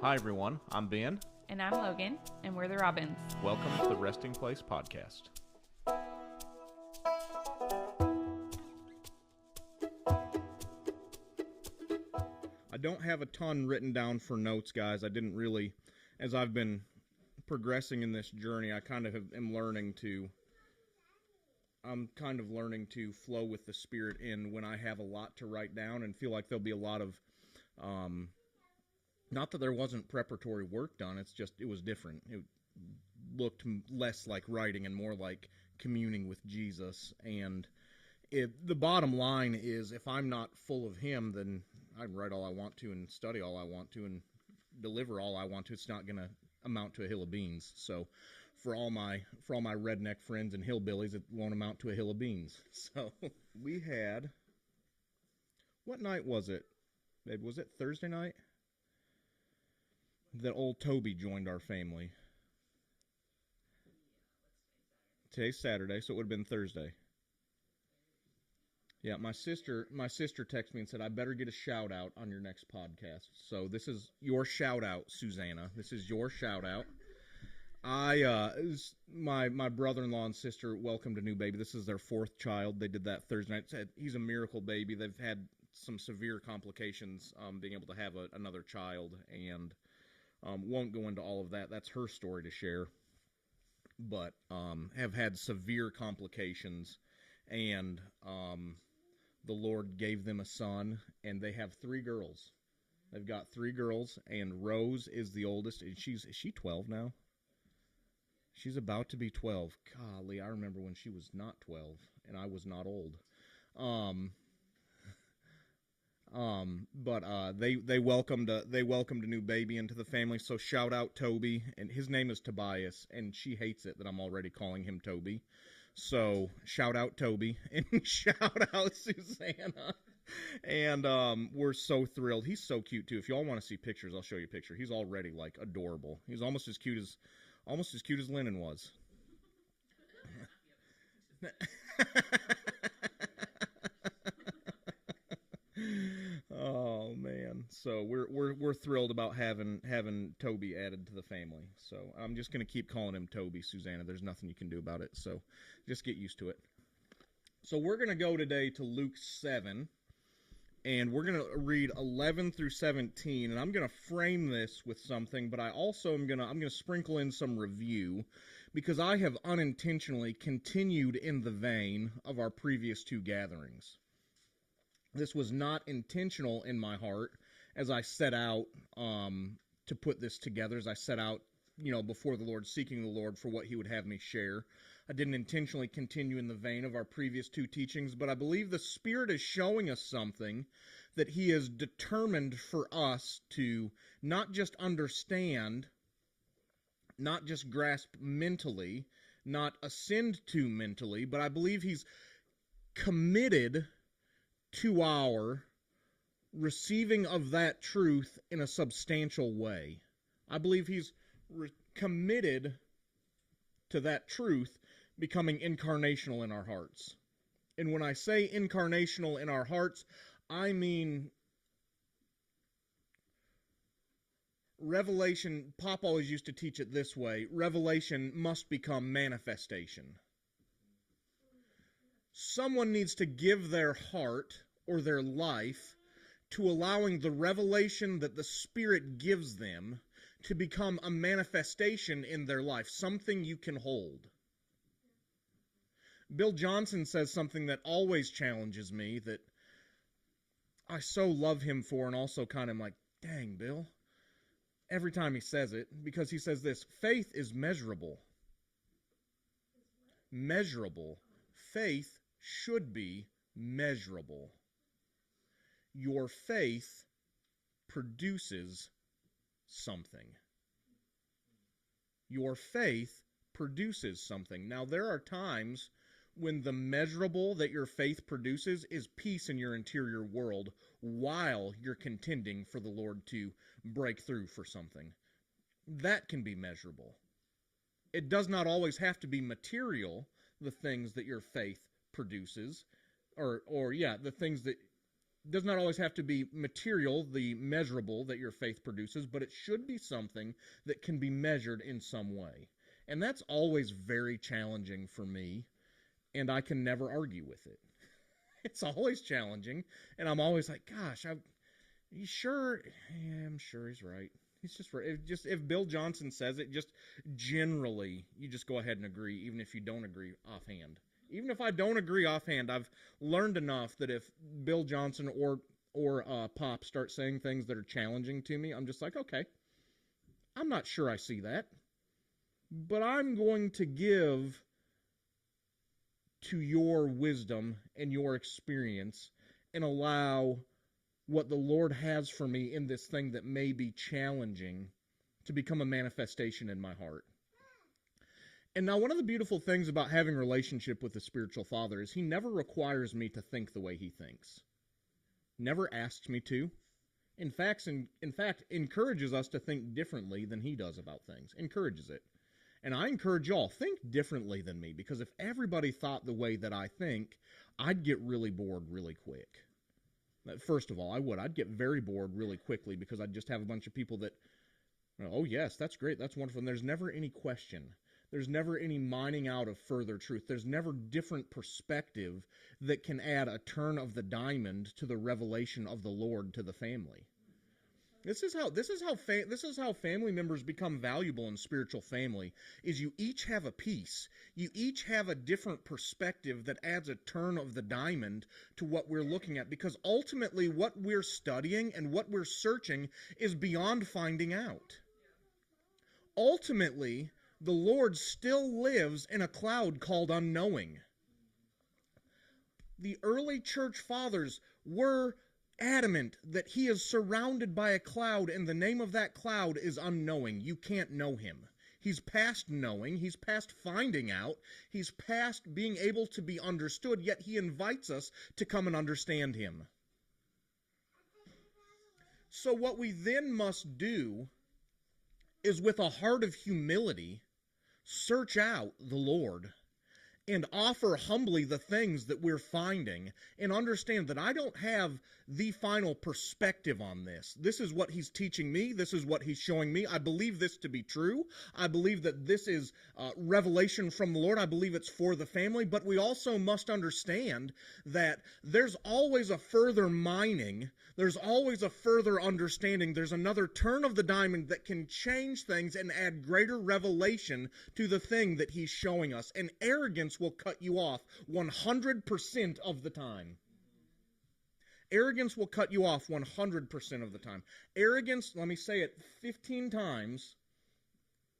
Hi everyone, I'm Ben. And I'm Logan, and we're the Robins. Welcome to the Resting Place Podcast. I don't have a ton written down for notes, guys. I didn't really, as I've been progressing in this journey, I kind of am learning to flow with the Spirit in when I have a lot to write down and feel like there'll be a lot of, not that there wasn't preparatory work done, it's just, it was different. It looked less like writing and more like communing with Jesus. And the bottom line is, if I'm not full of Him, then I can write all I want to and study all I want to and deliver all I want to. It's not going to amount to a hill of beans. So for all my redneck friends and hillbillies, it won't amount to a hill of beans. So we had, what night was it? Was it Thursday night that old Toby joined our family? Today's Saturday, so it would have been Thursday. Yeah, my sister texted me and said, I better get a shout out on your next podcast. So this is your shout out, Susanna. This is your shout out. My brother-in-law and sister welcomed a new baby. This is their fourth child. They did that Thursday night. He's a miracle baby. They've had some severe complications being able to have another child, and won't go into all of that. That's her story to share. But have had severe complications, and the Lord gave them a son, and they have 3 girls. They've got 3 girls, and Rose is the oldest, and is she 12 now? She's about to be 12. Golly, I remember when she was not 12, and I was not old. But they welcomed a new baby into the family. So shout out Toby, and his name is Tobias, and she hates it that I'm already calling him Toby. So shout out Toby and shout out Susanna. And we're so thrilled. He's so cute too. If y'all want to see pictures, I'll show you a picture. He's already like adorable. He's almost as cute as Lennon was. Oh man, so we're thrilled about having Toby added to the family. So I'm just gonna keep calling him Toby, Susanna. There's nothing you can do about it. So just get used to it. So we're gonna go today to Luke 7, and we're gonna read 11 through 17. And I'm gonna frame this with something, but I also I'm gonna sprinkle in some review, because I have unintentionally continued in the vein of our previous 2 gatherings. This was not intentional in my heart as I set out to put this together, as I set out, before the Lord, seeking the Lord for what He would have me share. I didn't intentionally continue in the vein of our previous 2 teachings, but I believe the Spirit is showing us something that He is determined for us to not just understand, not just grasp mentally, not ascend to mentally, but I believe He's committed to our receiving of that truth in a substantial way. I believe He's committed to that truth becoming incarnational in our hearts. And when I say incarnational in our hearts, I mean revelation. Pop always used to teach it this way: revelation must become manifestation. Someone needs to give their heart or their life to allowing the revelation that the Spirit gives them to become a manifestation in their life, something you can hold. Bill Johnson says something that always challenges me, that I so love him for, and also kind of like, dang, Bill, every time he says it, because he says this: faith is measurable. Measurable. Faith should be measurable. Your faith produces something. Your faith produces something. Now, there are times when the measurable that your faith produces is peace in your interior world while you're contending for the Lord to break through for something. That can be measurable. It does not always have to be material, the things that your faith produces, or the things does not always have to be material, the measurable that your faith produces, but it should be something that can be measured in some way. And that's always very challenging for me, and I can never argue with it. It's always challenging, and I'm always like, gosh, are you sure? Yeah, I'm sure he's right. He's just right. If Bill Johnson says it, just generally, you just go ahead and agree, even if you don't agree offhand. Even if I don't agree offhand, I've learned enough that if Bill Johnson or Pop start saying things that are challenging to me, I'm just like, okay, I'm not sure I see that, but I'm going to give to your wisdom and your experience and allow what the Lord has for me in this thing that may be challenging to become a manifestation in my heart. And now one of the beautiful things about having a relationship with a spiritual father is he never requires me to think the way he thinks. Never asks me to. In fact, encourages us to think differently than he does about things. Encourages it. And I encourage y'all, think differently than me, because if everybody thought the way that I think, I'd get really bored really quick. First of all, I'd get very bored really quickly because I'd just have a bunch of people that, oh yes, that's great, that's wonderful, and there's never any question. There's never any mining out of further truth. There's never different perspective that can add a turn of the diamond to the revelation of the Lord to the family. This is how family members become valuable in spiritual family, is you each have a piece. You each have a different perspective that adds a turn of the diamond to what we're looking at, because ultimately what we're studying and what we're searching is beyond finding out. Ultimately, the Lord still lives in a cloud called unknowing. The early church fathers were adamant that he is surrounded by a cloud, and the name of that cloud is unknowing. You can't know him. He's past knowing. He's past finding out. He's past being able to be understood, yet he invites us to come and understand him. So what we then must do is, with a heart of humility, search out the Lord and offer humbly the things that we're finding, and understand that I don't have the final perspective on this. This is what he's teaching me. This is what he's showing me. I believe this to be true. I believe that this is revelation from the Lord. I believe it's for the family. But we also must understand that there's always a further mining. There's always a further understanding. There's another turn of the diamond that can change things and add greater revelation to the thing that he's showing us. And arrogance will cut you off 100% of the time. Arrogance will cut you off 100% of the time. Arrogance, let me say it 15 times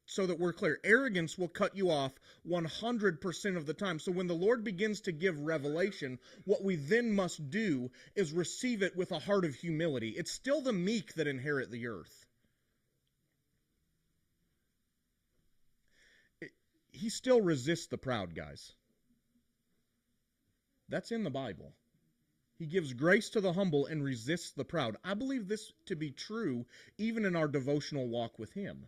so that we're clear. Arrogance will cut you off 100% of the time. So when the Lord begins to give revelation, what we then must do is receive it with a heart of humility. It's still the meek that inherit the earth. He still resists the proud, guys. That's in the Bible. He gives grace to the humble and resists the proud. I believe this to be true even in our devotional walk with him.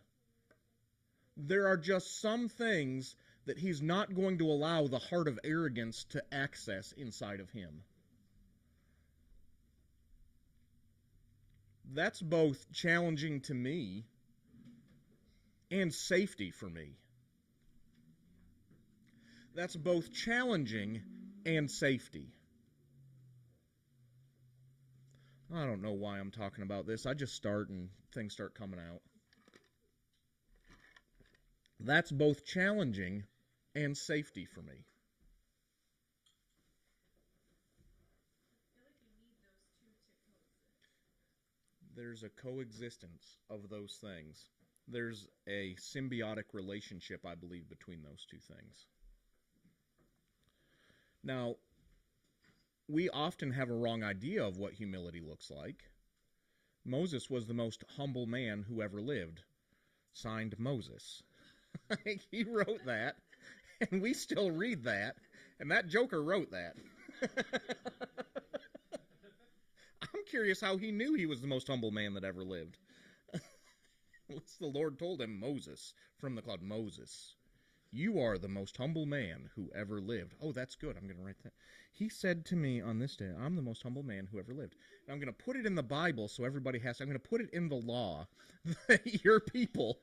There are just some things that he's not going to allow the heart of arrogance to access inside of him. That's both challenging to me and safety for me. That's both challenging and safety. I don't know why I'm talking about this. I just start and things start coming out. That's both challenging and safety for me. There's a coexistence of those things. There's a symbiotic relationship, I believe, between those two things. Now, we often have a wrong idea of what humility looks like. Moses was the most humble man who ever lived. Signed, Moses. He wrote that, and we still read that, and that joker wrote that. I'm curious how he knew he was the most humble man that ever lived. The Lord told him, Moses, from the cloud, Moses. You are the most humble man who ever lived. Oh, that's good. I'm going to write that. He said to me on this day, I'm the most humble man who ever lived. And I'm going to put it in the Bible so everybody has to. I'm going to put it in the law that your people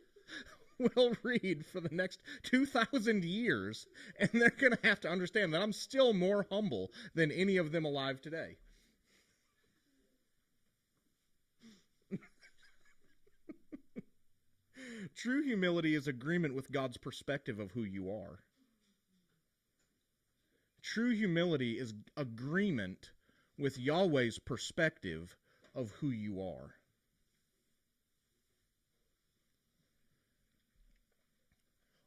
will read for the next 2,000 years. And they're going to have to understand that I'm still more humble than any of them alive today. True humility is agreement with God's perspective of who you are. True humility is agreement with Yahweh's perspective of who you are.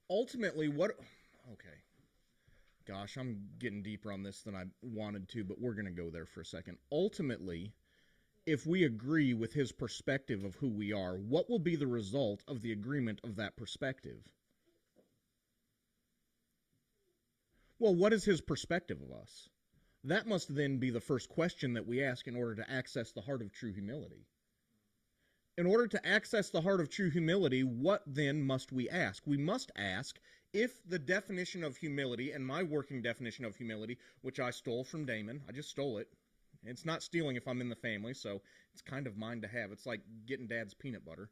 Ultimately, okay. Gosh, I'm getting deeper on this than I wanted to, but we're going to go there for a second. Ultimately, if we agree with his perspective of who we are, what will be the result of the agreement of that perspective? Well, what is his perspective of us? That must then be the first question that we ask in order to access the heart of true humility. In order to access the heart of true humility, what then must we ask? We must ask if the definition of humility, and my working definition of humility, which I stole from Damon, I just stole it. It's not stealing if I'm in the family, so it's kind of mine to have. It's like getting Dad's peanut butter.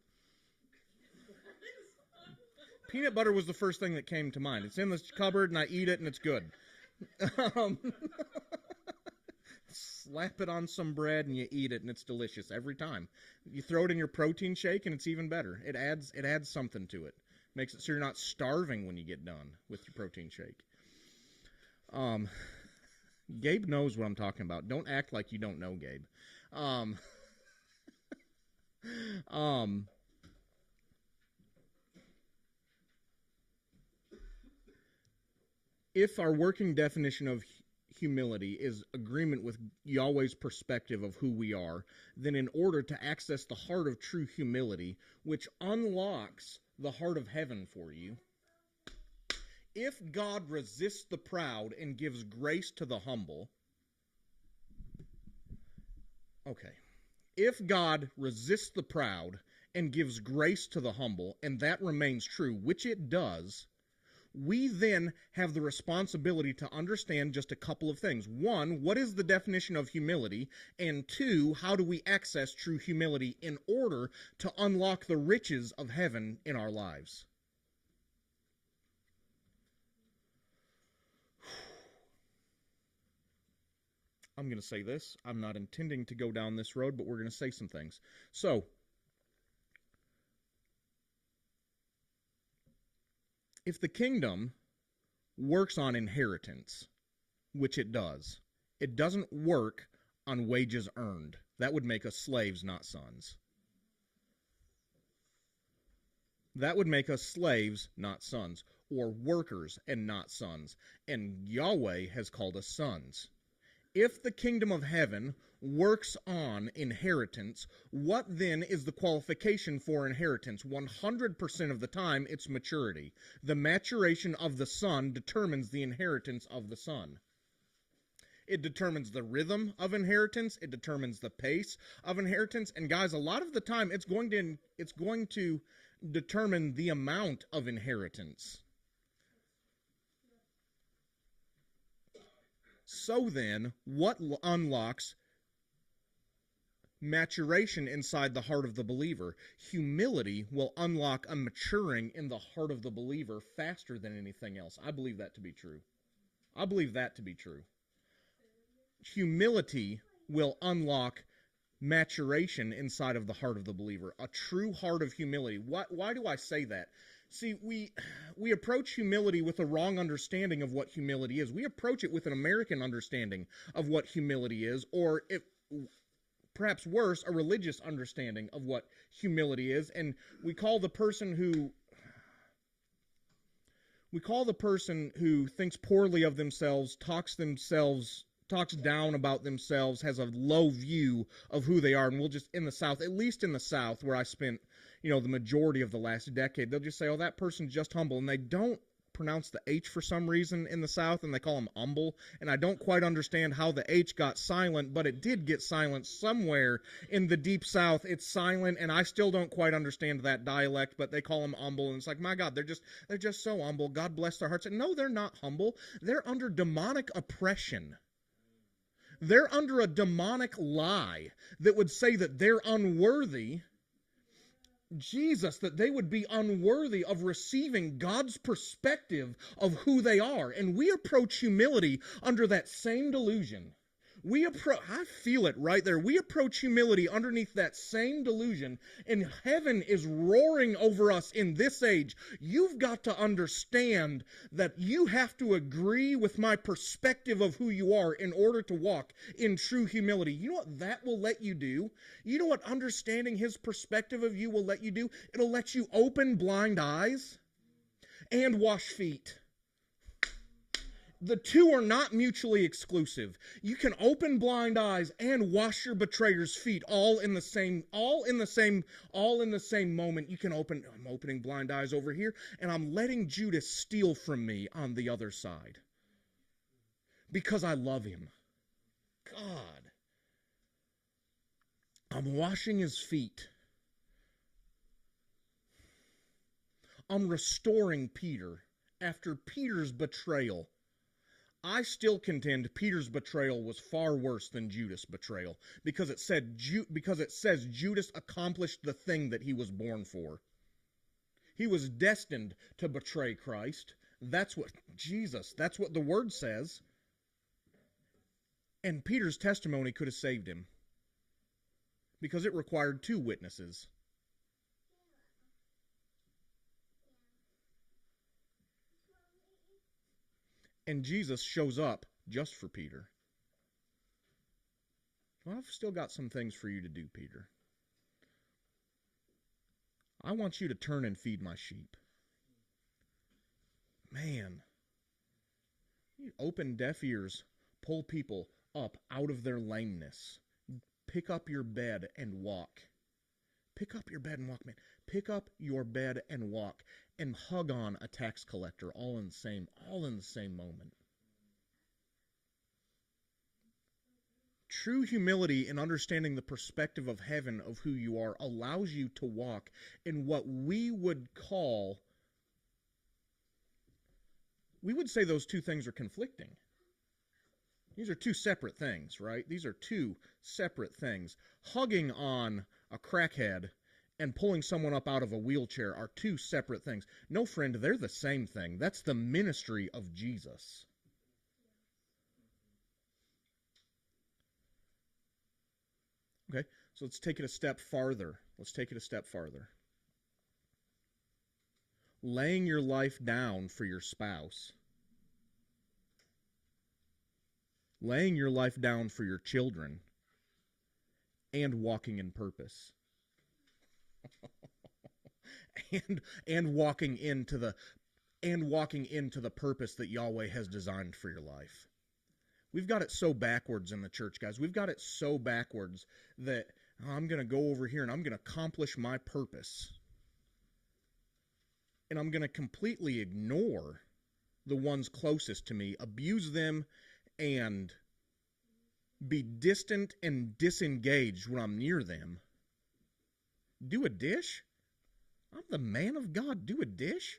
Peanut butter was the first thing that came to mind. It's in the cupboard, and I eat it, and it's good. Slap it on some bread, and you eat it, and it's delicious every time. You throw it in your protein shake, and it's even better. It adds something to it. Makes it so you're not starving when you get done with your protein shake. Gabe knows what I'm talking about. Don't act like you don't know, Gabe. If our working definition of humility is agreement with Yahweh's perspective of who we are, then in order to access the heart of true humility, which unlocks the heart of heaven for you, if God resists the proud and gives grace to the humble, okay, if God resists the proud and gives grace to the humble, and that remains true, which it does, we then have the responsibility to understand just a couple of things. One, what is the definition of humility? And two, how do we access true humility in order to unlock the riches of heaven in our lives? I'm going to say this. I'm not intending to go down this road, but we're going to say some things. So, if the kingdom works on inheritance, which it doesn't work on wages earned. That would make us slaves, not sons. That would make us slaves, not sons, or workers and not sons. And Yahweh has called us sons. If the kingdom of heaven works on inheritance, what then is the qualification for inheritance? 100% of the time, it's maturity. The maturation of the son determines the inheritance of the son. It determines the rhythm of inheritance. It determines the pace of inheritance. And guys, a lot of the time, it's going to determine the amount of inheritance. So then, what unlocks maturation inside the heart of the believer? Humility will unlock a maturing in the heart of the believer faster than anything else. I believe that to be true. I believe that to be true. Humility will unlock maturation inside of the heart of the believer. A true heart of humility. Why do I say that? See, we approach humility with a wrong understanding of what humility is. We approach it with an American understanding of what humility is, or perhaps worse, a religious understanding of what humility is, and we call the person who thinks poorly of themselves, talks down about themselves, has a low view of who they are. And we'll just, in the South, at least in the South, where I spent, the majority of the last decade, they'll just say, oh, that person's just humble. And they don't pronounce the H for some reason in the South, and they call them humble. And I don't quite understand how the H got silent, but it did get silent somewhere in the deep South. It's silent, and I still don't quite understand that dialect, but they call them humble. And it's like, my God, they're just so humble. God bless their hearts. And no, they're not humble. They're under demonic oppression. They're under a demonic lie that would say that they're unworthy. Jesus, that they would be unworthy of receiving God's perspective of who they are. And we approach humility under that same delusion. I feel it right there. We approach humility underneath that same delusion, and heaven is roaring over us in this age. You've got to understand that you have to agree with my perspective of who you are in order to walk in true humility. You know what that will let you do? You know what understanding his perspective of you will let you do? It'll let you open blind eyes and wash feet. The two are not mutually exclusive. You can open blind eyes and wash your betrayer's feet all in the same moment. I'm opening blind eyes over here, and I'm letting Judas steal from me on the other side. Because I love him. God. I'm washing his feet. I'm restoring Peter after Peter's betrayal. I still contend Peter's betrayal was far worse than Judas' betrayal because it says Judas accomplished the thing that he was born for. He was destined to betray Christ. That's what the word says. And Peter's testimony could have saved him because it required 2 witnesses. And Jesus shows up just for Peter. Well, I've still got some things for you to do, Peter. I want you to turn and feed my sheep. Man, you open deaf ears, pull people up out of their lameness. Pick up your bed and walk. Pick up your bed and walk, man. Pick up your bed and walk. And hug on a tax collector all in the same moment. True humility in understanding the perspective of heaven of who you are allows you to walk in what we would say those two things are conflicting. These are two separate things, right? These are two separate things. Hugging on a crackhead and pulling someone up out of a wheelchair are two separate things. No, friend, they're the same thing. That's the ministry of Jesus. Okay, so let's take it a step farther. Laying your life down for your spouse. Laying your life down for your children. And walking in purpose. and walking into the purpose that Yahweh has designed for your life. We've got it so backwards in the church, guys. We've got it so backwards that I'm going to go over here and I'm going to accomplish my purpose. And I'm going to completely ignore the ones closest to me, abuse them, and be distant and disengaged when I'm near them. Do a dish? I'm the man of God. Do a dish?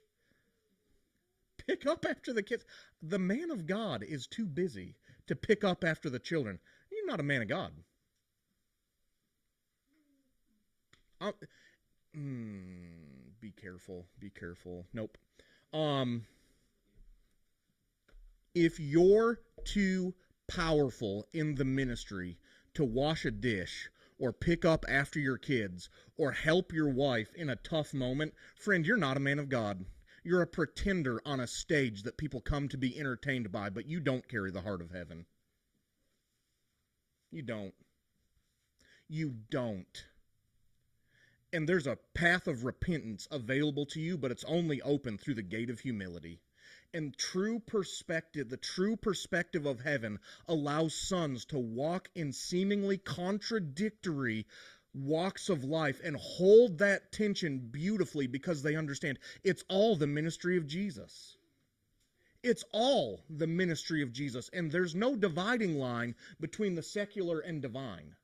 Pick up after the kids. The man of God is too busy to pick up after the children. You're not a man of God. Be careful. Nope. If you're too powerful in the ministry to wash a dish or pick up after your kids, or help your wife in a tough moment, friend, you're not a man of God. You're a pretender on a stage that people come to be entertained by, but you don't carry the heart of heaven. You don't. And there's a path of repentance available to you, but it's only open through the gate of humility. And the true perspective of heaven allows sons to walk in seemingly contradictory walks of life and hold that tension beautifully because they understand it's all the ministry of Jesus. It's all the ministry of Jesus, and there's no dividing line between the secular and divine.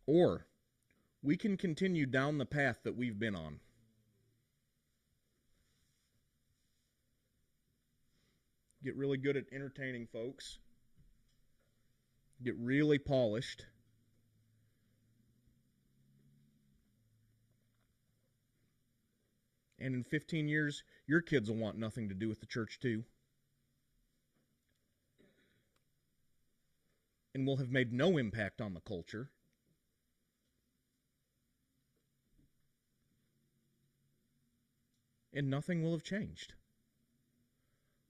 Or we can continue down the path that we've been on. Get really good at entertaining folks. Get really polished. And in 15 years, your kids will want nothing to do with the church too. And will have made no impact on the culture. And nothing will have changed.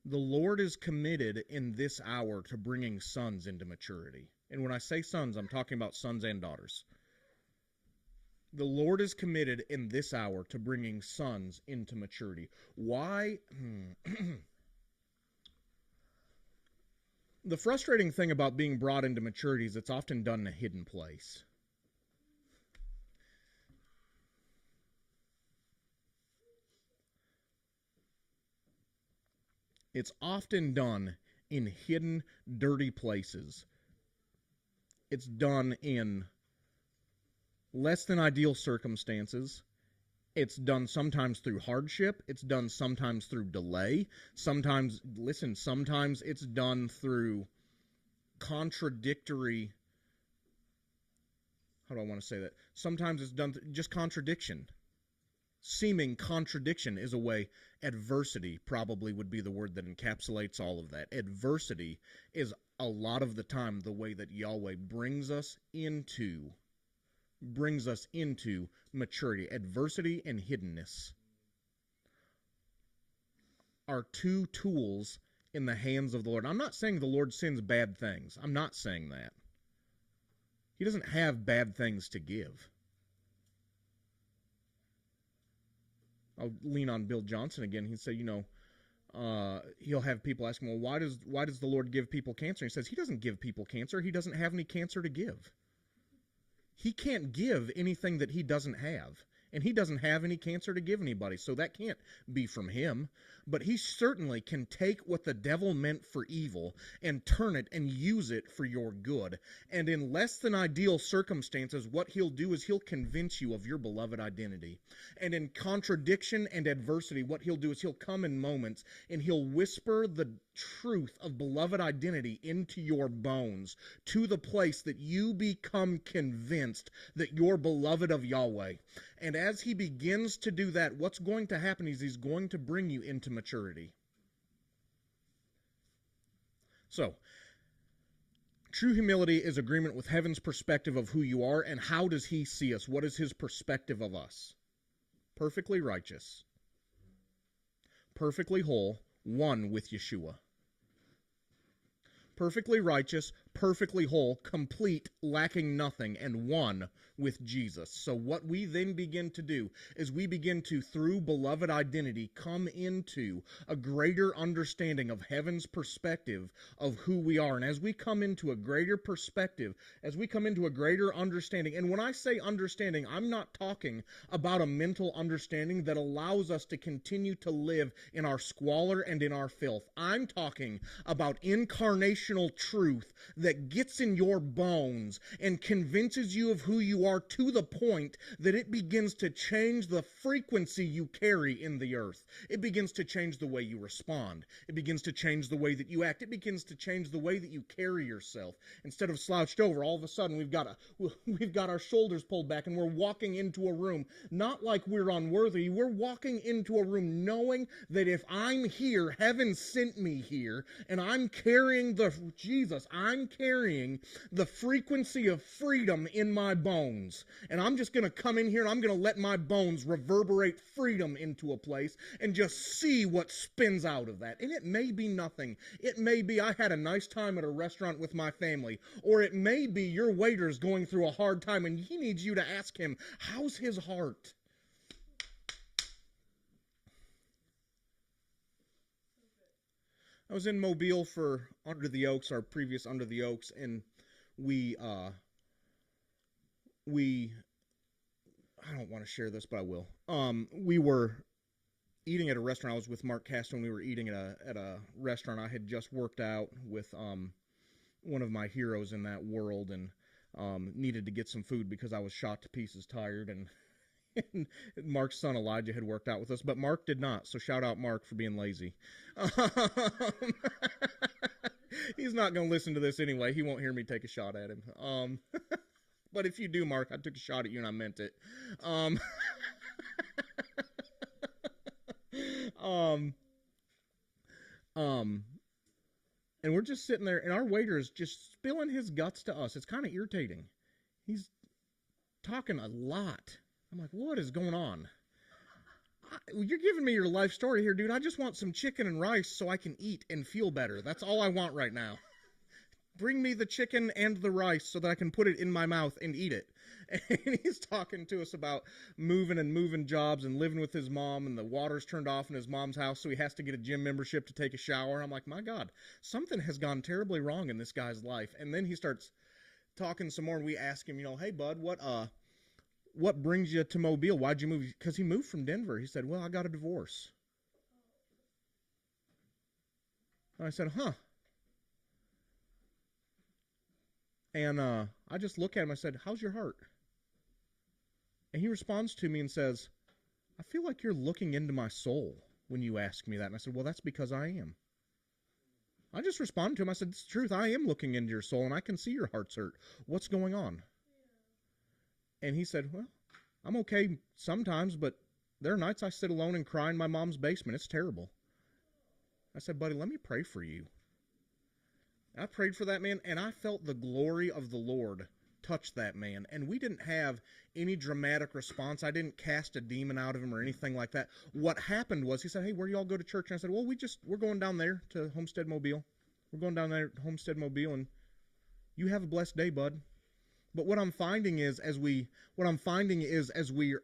The Lord is committed in this hour to bringing sons into maturity. And when I say sons, I'm talking about sons and daughters. The Lord is committed in this hour to bringing sons into maturity. Why? The frustrating thing about being brought into maturity is it's often done in a hidden place. It's often done in hidden, dirty places. It's done in less than ideal circumstances. It's done sometimes through hardship. It's done sometimes through delay. Sometimes it's done through contradictory. How do I want to say that? Sometimes it's done just contradiction. Seeming contradiction is a way. Adversity probably would be the word that encapsulates all of that. Adversity is a lot of the time the way that Yahweh brings us into maturity. Adversity and hiddenness are two tools in the hands of the Lord. I'm not saying the Lord sends bad things. I'm not saying that. He doesn't have bad things to give. I'll lean on Bill Johnson again. He'd say, he'll have people ask him, well, why does the Lord give people cancer? He says, he doesn't give people cancer. He doesn't have any cancer to give. He can't give anything that he doesn't have. And he doesn't have any cancer to give anybody, so that can't be from him. But he certainly can take what the devil meant for evil and turn it and use it for your good. And in less than ideal circumstances, what he'll do is he'll convince you of your beloved identity. And in contradiction and adversity, what he'll do is he'll come in moments and he'll whisper the truth of beloved identity into your bones, to the place that you become convinced that you're beloved of Yahweh. And as he begins to do that, what's going to happen is he's going to bring you into maturity. So, true humility is agreement with heaven's perspective of who you are, and how does he see us? What is his perspective of us? Perfectly righteous, perfectly whole, one with Yeshua. Perfectly righteous, perfectly whole, complete, lacking nothing, and one with Jesus. So what we then begin to do is we begin to, through beloved identity, come into a greater understanding of heaven's perspective of who we are. And as we come into a greater perspective, as we come into a greater understanding, and when I say understanding, I'm not talking about a mental understanding that allows us to continue to live in our squalor and in our filth. I'm talking about incarnational truth that gets in your bones and convinces you of who you are to the point that it begins to change the frequency you carry in the earth. It begins to change the way you respond. It begins to change the way that you act. It begins to change the way that you carry yourself. Instead of slouched over, all of a sudden we've got our shoulders pulled back and we're walking into a room not like we're unworthy. We're walking into a room knowing that if I'm here, heaven sent me here, and I'm carrying I'm carrying the frequency of freedom in my bones. And I'm just going to come in here and I'm going to let my bones reverberate freedom into a place and just see what spins out of that. And it may be nothing. It may be I had a nice time at a restaurant with my family. Or it may be your waiter's going through a hard time and he needs you to ask him, how's his heart? I was in Mobile for Under the Oaks, our previous Under the Oaks, and we I don't want to share this, but I will. We were eating at a restaurant. I was with Mark Castro, and we were eating at a restaurant. I had just worked out with one of my heroes in that world, and needed to get some food because I was shot to pieces, tired, and Mark's son Elijah had worked out with us, but Mark did not. So shout out Mark for being lazy. He's not going to listen to this anyway. He won't hear me take a shot at him. But if you do, Mark, I took a shot at you and I meant it. Um, um, um, and we're just sitting there, and our waiter is just spilling his guts to us. It's kind of irritating. He's talking a lot. I'm like, what is going on? You're giving me your life story here, dude. I just want some chicken and rice so I can eat and feel better. That's all I want right now. Bring me the chicken and the rice so that I can put it in my mouth and eat it. And he's talking to us about moving jobs and living with his mom, and the water's turned off in his mom's house, so he has to get a gym membership to take a shower. I'm like, my God, something has gone terribly wrong in this guy's life. And then he starts talking some more, and we ask him, hey, bud, what brings you to Mobile? Why'd you move? Because he moved from Denver. He said, well, I got a divorce. And I said, huh. And I just look at him. I said, how's your heart? And he responds to me and says, I feel like you're looking into my soul when you ask me that. And I said, well, that's because I am. I just responded to him. I said, it's the truth. I am looking into your soul, and I can see your heart's hurt. What's going on? And he said, well, I'm okay sometimes, but there are nights I sit alone and cry in my mom's basement. It's terrible. I said, buddy, let me pray for you. I prayed for that man, and I felt the glory of the Lord touch that man. And we didn't have any dramatic response. I didn't cast a demon out of him or anything like that. What happened was he said, hey, where do y'all go to church? And I said, well, we're going down there to Homestead Mobile. We're going down there to Homestead Mobile, and you have a blessed day, bud. But what I'm finding is as we're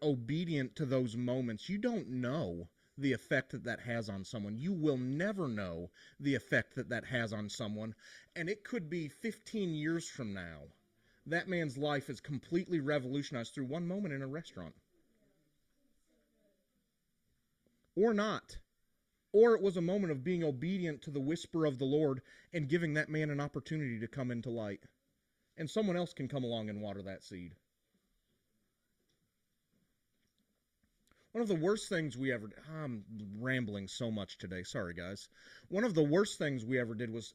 obedient to those moments, you don't know the effect that has on someone. You will never know the effect that has on someone. And it could be 15 years from now. That man's life is completely revolutionized through one moment in a restaurant. Or not. Or it was a moment of being obedient to the whisper of the Lord and giving that man an opportunity to come into light. And someone else can come along and water that seed. One of the worst things we ever did, I'm rambling so much today, sorry guys. One of the worst things we ever did was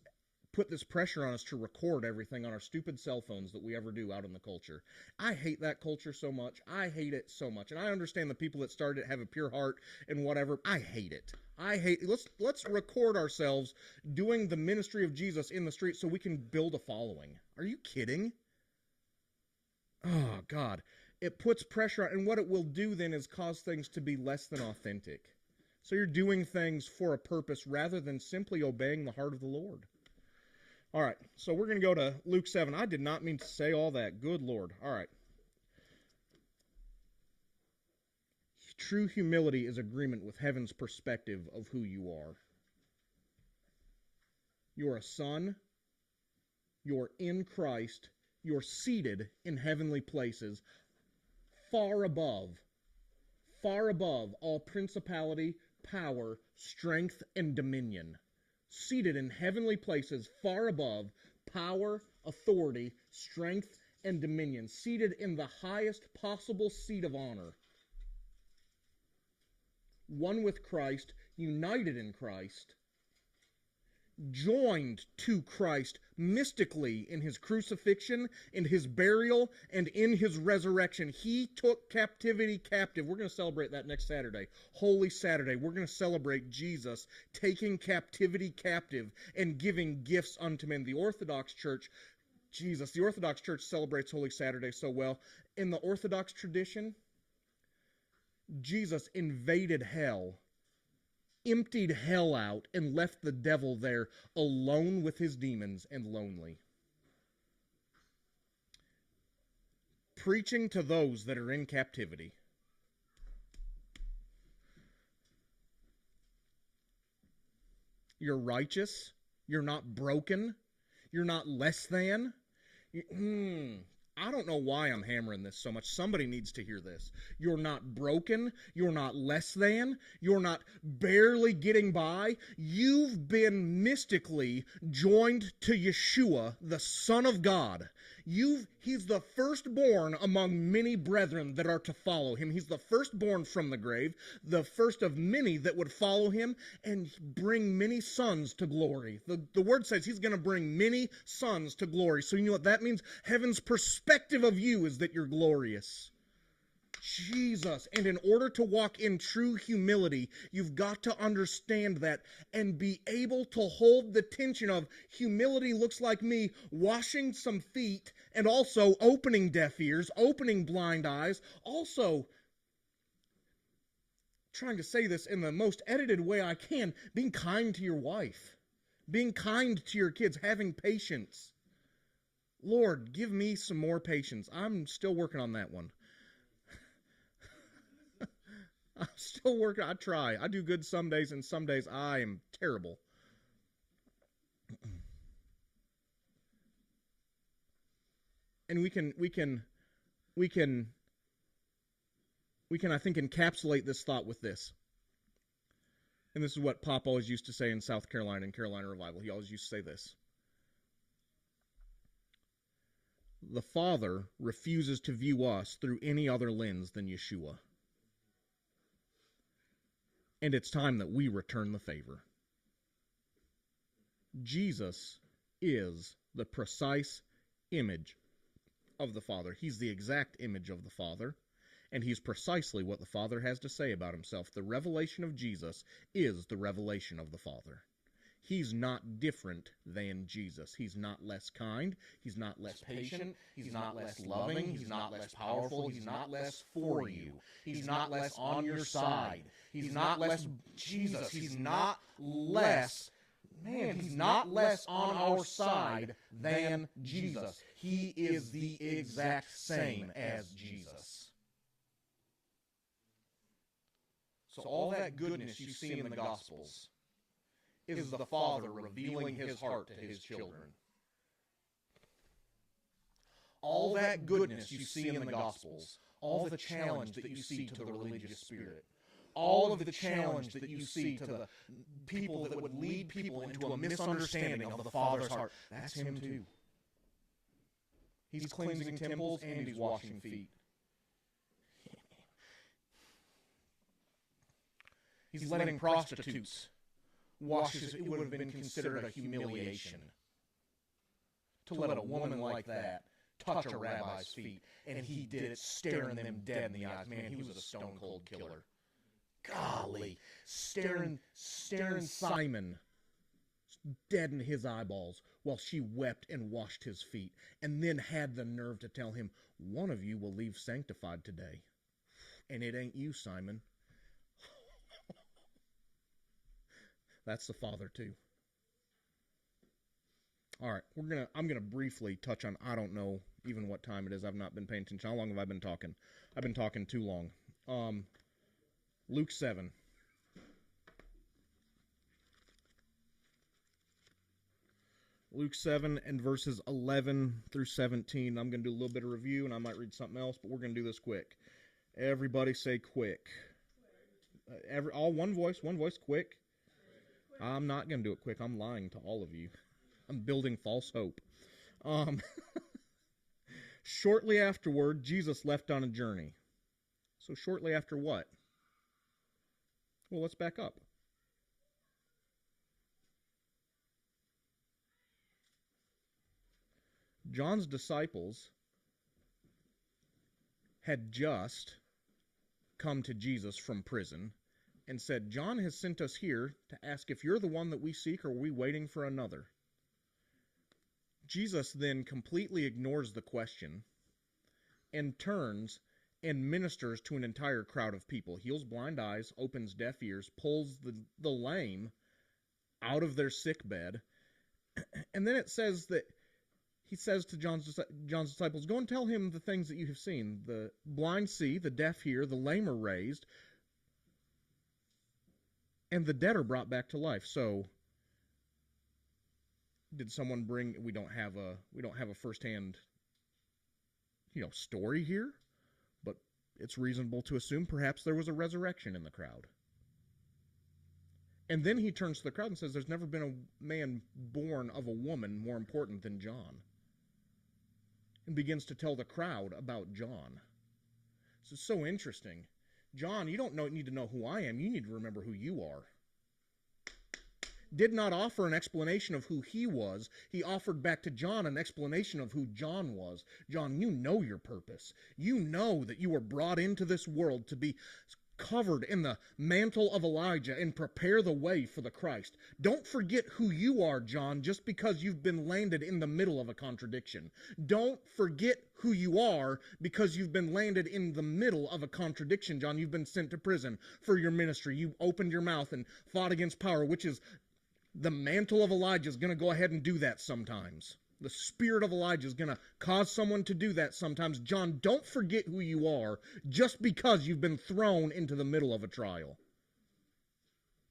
put this pressure on us to record everything on our stupid cell phones that we ever do out in the culture. I hate that culture so much. I hate it so much. And I understand the people that started it have a pure heart and whatever. I hate it. Let's record ourselves doing the ministry of Jesus in the street so we can build a following. Are you kidding? Oh, God. It puts pressure on, and what it will do then is cause things to be less than authentic. So you're doing things for a purpose rather than simply obeying the heart of the Lord. All right, so we're going to go to Luke 7. I did not mean to say all that. Good Lord. All right. True humility is agreement with heaven's perspective of who you are. You're a son. You're in Christ. You're seated in heavenly places, far above all principality, power, strength, and dominion. Seated in heavenly places, far above power, authority, strength, and dominion. Seated in the highest possible seat of honor. One with Christ, united in Christ, joined to Christ mystically in his crucifixion, in his burial, and in his resurrection. He took captivity captive. We're going to celebrate that next Saturday. Holy Saturday. We're going to celebrate Jesus taking captivity captive and giving gifts unto men. The Orthodox Church celebrates Holy Saturday so well. In the Orthodox tradition, Jesus invaded hell, emptied hell out, and left the devil there alone with his demons and lonely. Preaching to those that are in captivity. You're righteous. You're not broken. You're not less than. I don't know why I'm hammering this so much. Somebody needs to hear this. You're not broken. You're not less than. You're not barely getting by. You've been mystically joined to Yeshua, the Son of God. He's the firstborn among many brethren that are to follow him. He's the firstborn from the grave, the first of many that would follow him and bring many sons to glory. The word says he's going to bring many sons to glory. So you know what that means? Heaven's perspective of you is that you're glorious. Jesus. And in order to walk in true humility, you've got to understand that and be able to hold the tension of humility looks like me washing some feet and also opening deaf ears, opening blind eyes, also trying to say this in the most edited way I can, being kind to your wife, being kind to your kids, having patience. Lord, give me some more patience. I'm still working on that one. I'm still working. I try. I do good some days, and some days I am terrible. And we can I think encapsulate this thought with this. And this is what Pop always used to say in South Carolina, in Carolina Revival. He always used to say this. The Father refuses to view us through any other lens than Yeshua. And it's time that we return the favor. Jesus is the precise image of the Father. He's the exact image of the Father, and he's precisely what the Father has to say about himself. The revelation of Jesus is the revelation of the Father. He's not different than Jesus. He's not less kind. He's not less patient. He's not less loving. He's not less powerful. He's not less for you. He's not less on your side. He's not less Jesus. He's not less, he's not less on our side than Jesus. He is the exact same as Jesus. So all that goodness you see in the Gospels is the Father revealing his heart to his children. All that goodness you see in the Gospels, all the challenge that you see to the religious spirit, all of the challenge that you see to the people that would lead people into a misunderstanding of the Father's heart, that's him too. He's cleansing temples and he's washing feet. He's letting prostitutes wash his, it would have been considered a humiliation to let a woman like that touch a rabbi's feet, and he did it staring them dead in the eyes. Man, he was a stone-cold killer. Golly, staring Simon dead in his eyeballs while she wept and washed his feet, and then had the nerve to tell him, one of you will leave sanctified today, and it ain't you, Simon. That's the Father too. All right, I'm gonna briefly touch on, I don't know even what time it is. I've not been paying attention. How long have I been talking? I've been talking too long. Luke 7. Luke 7 and verses 11 through 17. I'm going to do a little bit of review, and I might read something else, but we're going to do this quick. Everybody say quick. All one voice, quick. I'm not going to do it quick. I'm lying to all of you. I'm building false hope. Shortly afterward, Jesus left on a journey. So shortly after what? Well, let's back up. John's disciples had just come to Jesus from prison and said, John has sent us here to ask if you're the one that we seek, or are we waiting for another? Jesus then completely ignores the question and turns and ministers to an entire crowd of people. Heals blind eyes, opens deaf ears, pulls the lame out of their sick bed. And then it says that he says to John's disciples, go and tell him the things that you have seen. The blind see, the deaf hear, the lame are raised, and the dead are brought back to life. So, did someone bring? We don't have a firsthand story here, but it's reasonable to assume perhaps there was a resurrection in the crowd. And then he turns to the crowd and says, there's never been a man born of a woman more important than John. And begins to tell the crowd about John. This is so interesting. John, you don't need to know who I am. You need to remember who you are. Did not offer an explanation of who he was. He offered back to John an explanation of who John was. John, you know your purpose. You know that you were brought into this world to be covered in the mantle of Elijah and prepare the way for the Christ. Don't forget who you are, John, just because you've been landed in the middle of a contradiction. Don't forget who you are because you've been landed in the middle of a contradiction, John. You've been sent to prison for your ministry. You opened your mouth and fought against power, which is the mantle of Elijah is going to go ahead and do that sometimes. The spirit of Elijah is going to cause someone to do that sometimes. John, don't forget who you are just because you've been thrown into the middle of a trial.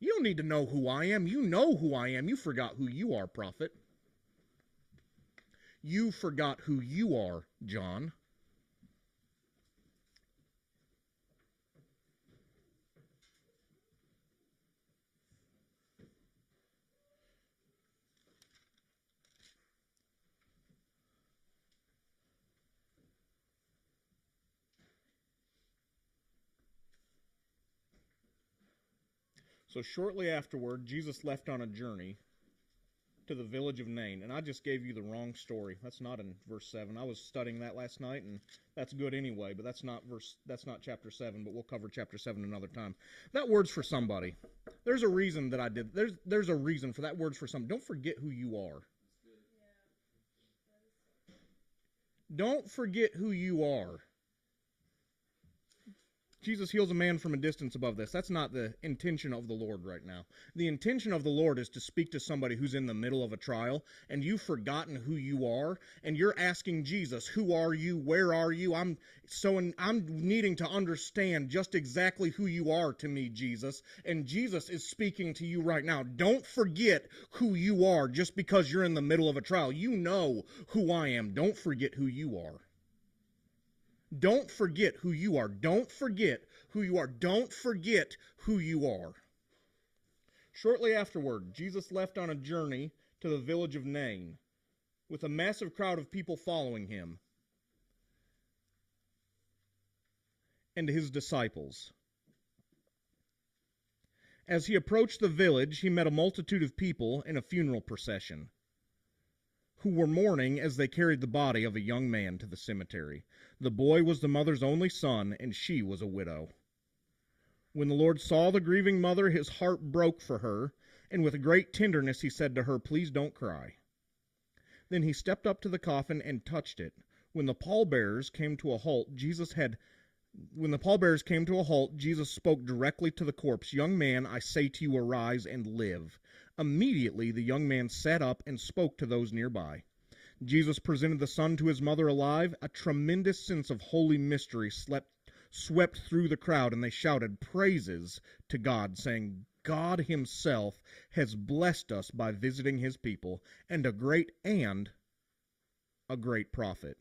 You don't need to know who I am. You know who I am. You forgot who you are, prophet. You forgot who you are, John. So shortly afterward, Jesus left on a journey to the village of Nain. And I just gave you the wrong story. That's not in verse 7. I was studying that last night, and that's good anyway, but that's not chapter 7, but we'll cover chapter 7 another time. That word's for somebody. There's a reason that I did. There's a reason for that word's for somebody. Don't forget who you are. Don't forget who you are. Jesus heals a man from a distance above this. That's not the intention of the Lord right now. The intention of the Lord is to speak to somebody who's in the middle of a trial, and you've forgotten who you are, and you're asking Jesus, who are you? Where are you? I'm needing to understand just exactly who you are to me, Jesus. And Jesus is speaking to you right now. Don't forget who you are just because you're in the middle of a trial. You know who I am. Don't forget who you are. Don't forget who you are. Don't forget who you are. Don't forget who you are. Shortly afterward, Jesus left on a journey to the village of Nain, with a massive crowd of people following him and his disciples. As he approached the village, he met a multitude of people in a funeral procession, who were mourning as they carried the body of a young man to the cemetery. The boy was the mother's only son, and she was a widow. When the Lord saw the grieving mother, his heart broke for her, and with great tenderness he said to her, "Please don't cry." Then he stepped up to the coffin and touched it. When the pallbearers came to a halt, Jesus spoke directly to the corpse, "Young man, I say to you, arise and live." Immediately the young man sat up and spoke to those nearby. Jesus presented the son to his mother alive. A tremendous sense of holy mystery swept through the crowd, and they shouted praises to God, saying, "God himself has blessed us by visiting his people, and a great prophet.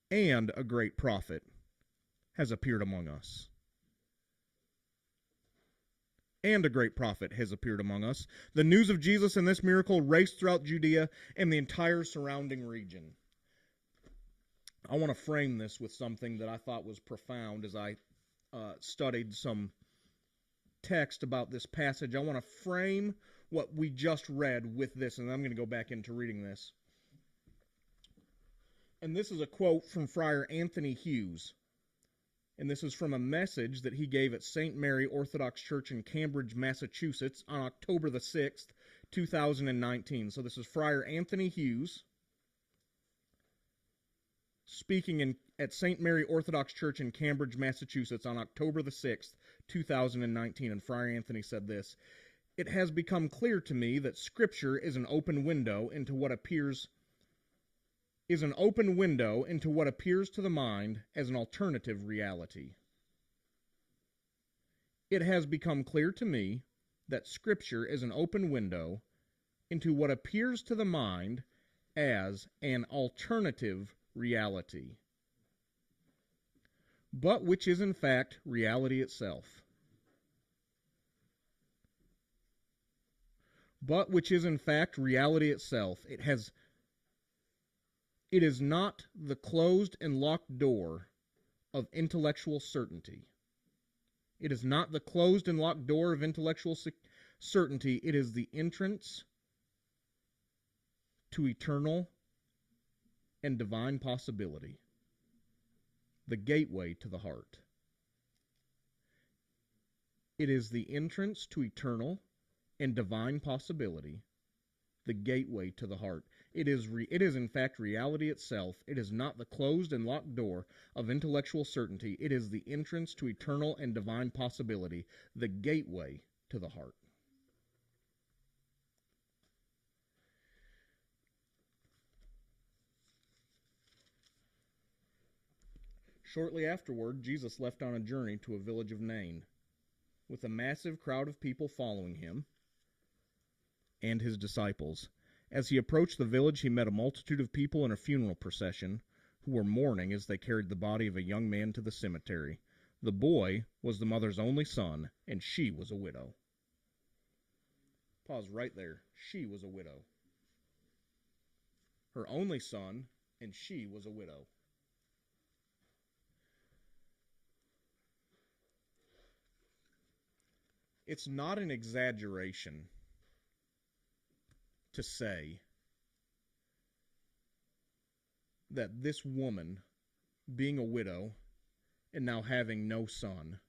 And a great prophet has appeared among us." And a great prophet has appeared among us. The news of Jesus and this miracle raced throughout Judea and the entire surrounding region. I want to frame this with something that I thought was profound as I studied some text about this passage. I want to frame what we just read with this, and I'm going to go back into reading this. And this is a quote from Friar Anthony Hughes. And this is from a message that he gave at St. Mary Orthodox Church in Cambridge, Massachusetts on October the 6th, 2019. So this is Friar Anthony Hughes speaking at St. Mary Orthodox Church in Cambridge, Massachusetts on October the 6th, 2019. And Friar Anthony said this: "It has become clear to me that Scripture is an open window into what appears to the mind as an alternative reality. It has become clear to me that Scripture is an open window into what appears to the mind as an alternative reality, but which is in fact reality itself. But which is in fact reality itself. It is not the closed and locked door of intellectual certainty. It is not the closed and locked door of intellectual certainty. It is the entrance to eternal and divine possibility, the gateway to the heart. It is the entrance to eternal and divine possibility, the gateway to the heart. It is in fact reality itself. It is not the closed and locked door of intellectual certainty. It is the entrance to eternal and divine possibility, the gateway to the heart. Shortly afterward, Jesus left on a journey to a village of Nain, with a massive crowd of people following him and his disciples. As he approached the village, he met a multitude of people in a funeral procession who were mourning as they carried the body of a young man to the cemetery. The boy was the mother's only son, and she was a widow. Pause right there. She was a widow. Her only son, and she was a widow. It's not an exaggeration to say that this woman, being a widow and now having no son,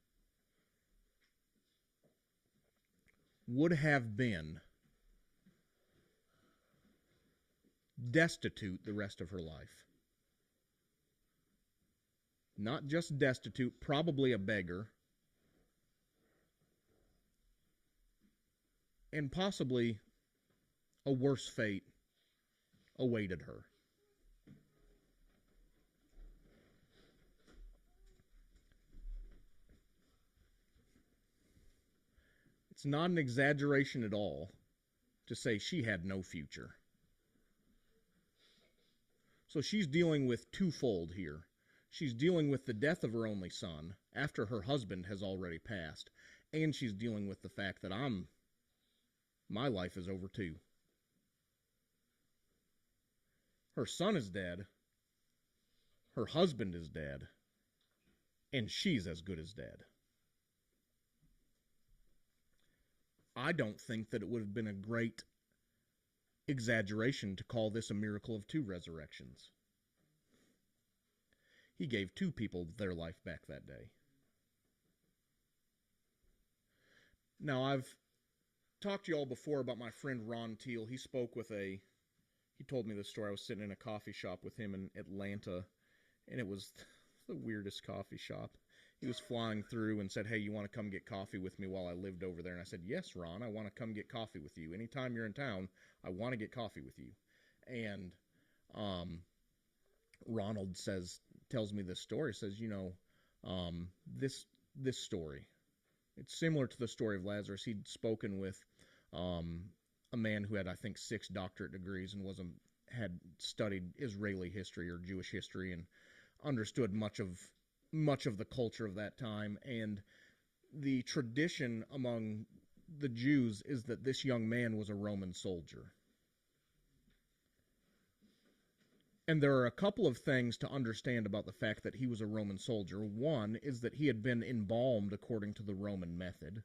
would have been destitute the rest of her life. Not just destitute, probably a beggar, and possibly a worse fate awaited her. It's not an exaggeration at all to say she had no future. So she's dealing with twofold here. She's dealing with the death of her only son after her husband has already passed, and she's dealing with the fact that my life is over too. Her son is dead, her husband is dead, and she's as good as dead. I don't think that it would have been a great exaggeration to call this a miracle of two resurrections. He gave two people their life back that day. Now, I've talked to you all before about my friend Ron Teal. He told me this story. I was sitting in a coffee shop with him in Atlanta, and it was the weirdest coffee shop. He was flying through and said, "Hey, you want to come get coffee with me while I lived over there?" And I said, "Yes, Ron, I want to come get coffee with you. Anytime you're in town, I want to get coffee with you." And Ronald tells me this story. Says, this story, it's similar to the story of Lazarus. He'd spoken with a man who had, I think, 6 doctorate degrees and had studied Israeli history or Jewish history and understood much of the culture of that time. And the tradition among the Jews is that this young man was a Roman soldier. And there are a couple of things to understand about the fact that he was a Roman soldier. One is that he had been embalmed according to the Roman method,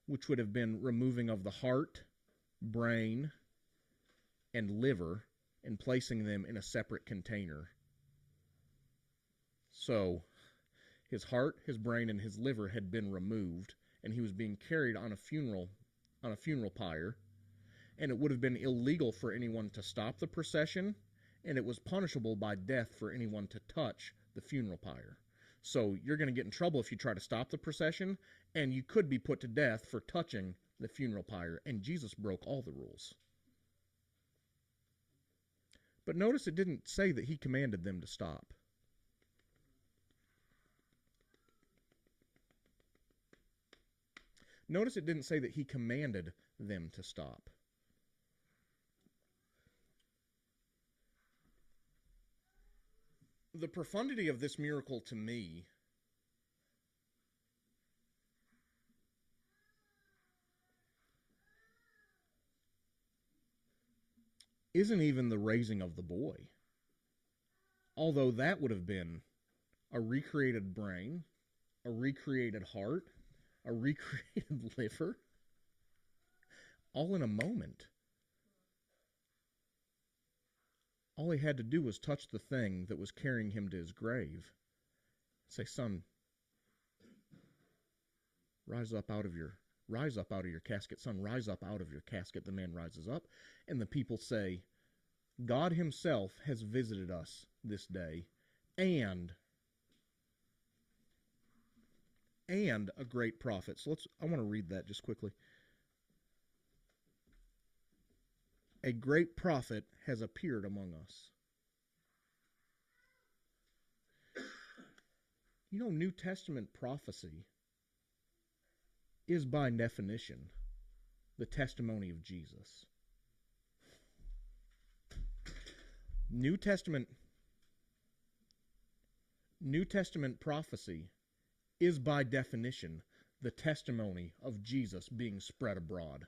which would have been removing of the heart, brain, and liver and placing them in a separate container. So his heart, his brain, and his liver had been removed, and he was being carried on a funeral pyre, and it would have been illegal for anyone to stop the procession, and it was punishable by death for anyone to touch the funeral pyre. So you're going to get in trouble if you try to stop the procession, and you could be put to death for touching the funeral pyre, and Jesus broke all the rules. But notice it didn't say that he commanded them to stop. Notice it didn't say that he commanded them to stop. the profundity of this miracle to me isn't even the raising of the boy. Although that would have been a recreated brain, a recreated heart, a recreated liver, all in a moment. All he had to do was touch the thing that was carrying him to his grave. Say, son, rise up out of your casket. Son, rise up out of your casket. The man rises up, and the people say, God himself has visited us this day, and a great prophet. So I want to read that just quickly. A great prophet has appeared among us. You know, New Testament prophecy is by definition the testimony of Jesus. New Testament prophecy is by definition the testimony of Jesus being spread abroad.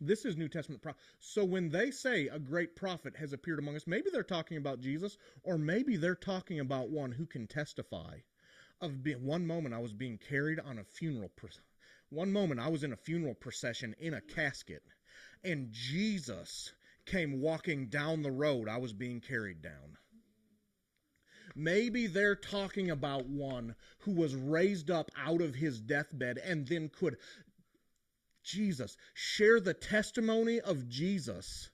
This is New Testament prophecy. So when they say a great prophet has appeared among us, maybe they're talking about Jesus, or maybe they're talking about one who can testify. One moment I was being carried on a funeral. One moment I was in a funeral procession in a casket, and Jesus came walking down the road I was being carried down. Maybe they're talking about one who was raised up out of his deathbed and then could, Jesus, share the testimony of Jesus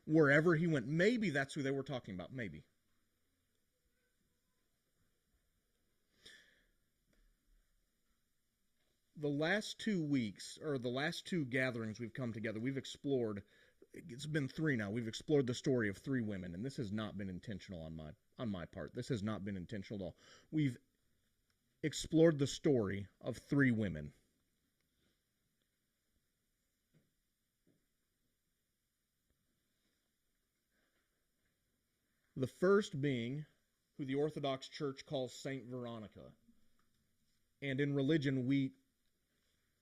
wherever he went. Maybe that's who they were talking about. Maybe. The last 2 weeks, or the last 2 gatherings we've come together, we've explored, it's been 3 now, we've explored the story of 3 women, and this has not been intentional on my part. This has not been intentional at all. We've explored the story of 3 women. The first being who the Orthodox Church calls Saint Veronica. And in religion, we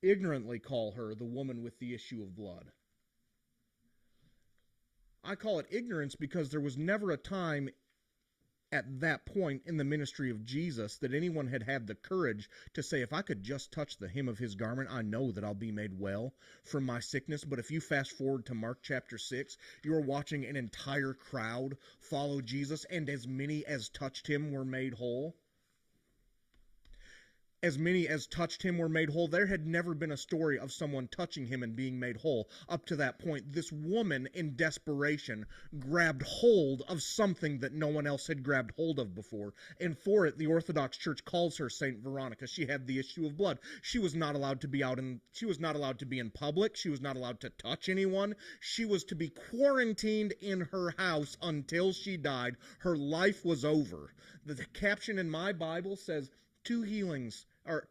ignorantly call her the woman with the issue of blood. I call it ignorance because there was never a time at that point in the ministry of Jesus that anyone had had the courage to say, if I could just touch the hem of his garment, I know that I'll be made well from my sickness. But if you fast forward to Mark chapter 6, you're watching an entire crowd follow Jesus, and as many as touched him were made whole. As many as touched him were made whole. There had never been a story of someone touching him and being made whole up to that point. This woman, in desperation, grabbed hold of something that no one else had grabbed hold of before. And for it, the Orthodox Church calls her Saint Veronica. She had the issue of blood. She was not allowed to be she was not allowed to be in public. She was not allowed to touch anyone. She was to be quarantined in her house until she died. Her life was over. The caption in my Bible says, 2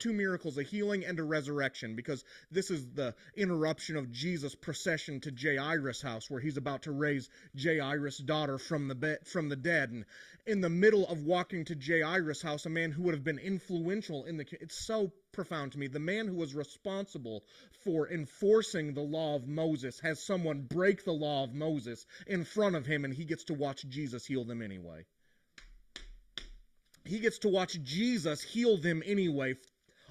miracles, a healing and a resurrection, because this is the interruption of Jesus' procession to Jairus' house, where he's about to raise Jairus' daughter from the dead. And in the middle of walking to Jairus' house, a man who would have been influential it's so profound to me. The man who was responsible for enforcing the law of Moses has someone break the law of Moses in front of him, and he gets to watch Jesus heal them anyway. He gets to watch Jesus heal them anyway,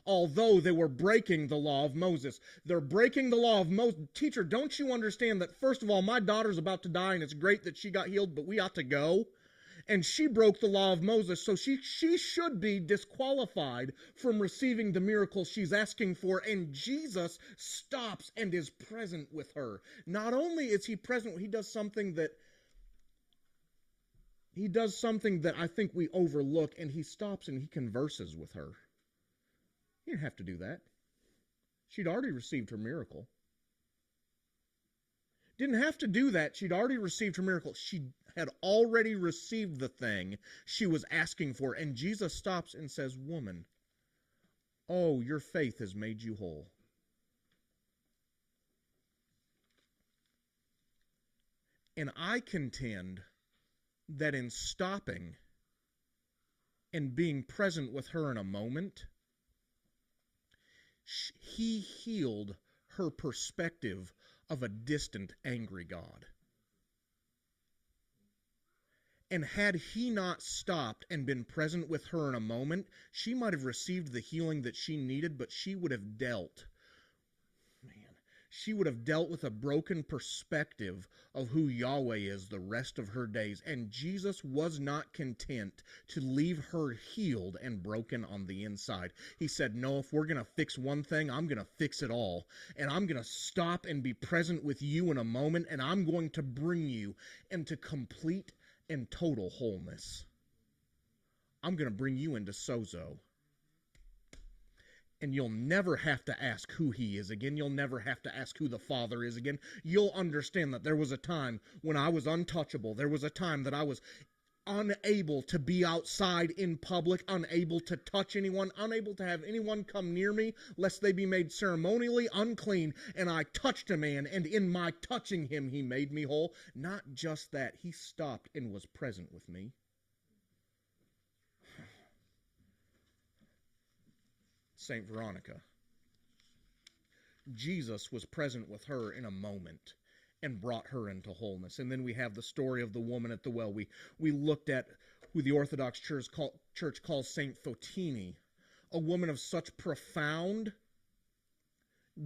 although they were breaking the law of Moses. They're breaking the law of Moses. Teacher, don't you understand that, first of all, my daughter's about to die, and it's great that she got healed, but we ought to go? And she broke the law of Moses, so she should be disqualified from receiving the miracle she's asking for. And Jesus stops and is present with her. Not only is he present, he does something that I think we overlook, and he stops and he converses with her. He didn't have to do that. She'd already received her miracle. Didn't have to do that. She'd already received her miracle. She had already received the thing she was asking for, and Jesus stops and says, "Woman, oh, your faith has made you whole." And I contend that in stopping and being present with her in a moment, he healed her perspective of a distant, angry God. And had he not stopped and been present with her in a moment, she might have received the healing that she needed, but she would have dealt with a broken perspective of who Yahweh is the rest of her days. And Jesus was not content to leave her healed and broken on the inside. He said, no, if we're going to fix one thing, I'm going to fix it all. And I'm going to stop and be present with you in a moment, and I'm going to bring you into complete and total wholeness. I'm going to bring you into sozo. And you'll never have to ask who he is again. You'll never have to ask who the Father is again. You'll understand that there was a time when I was untouchable. There was a time that I was unable to be outside in public, unable to touch anyone, unable to have anyone come near me, lest they be made ceremonially unclean. And I touched a man, and in my touching him, he made me whole. Not just that, he stopped and was present with me. Saint Veronica. Jesus was present with her in a moment and brought her into wholeness. And then we have the story of the woman at the well. We looked at who the Orthodox Church calls Saint Fotini, a woman of such profound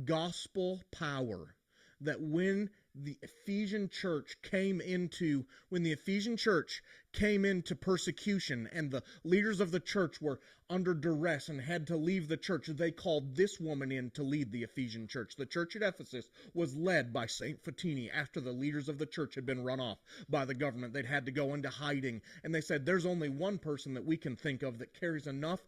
gospel power that when the Ephesian church came into persecution and the leaders of the church were under duress and had to leave the church, they called this woman in to lead the Ephesian church. The church at Ephesus was led by Saint Fotini after the leaders of the church had been run off by the government. They'd had to go into hiding, and they said, there's only one person that we can think of that carries enough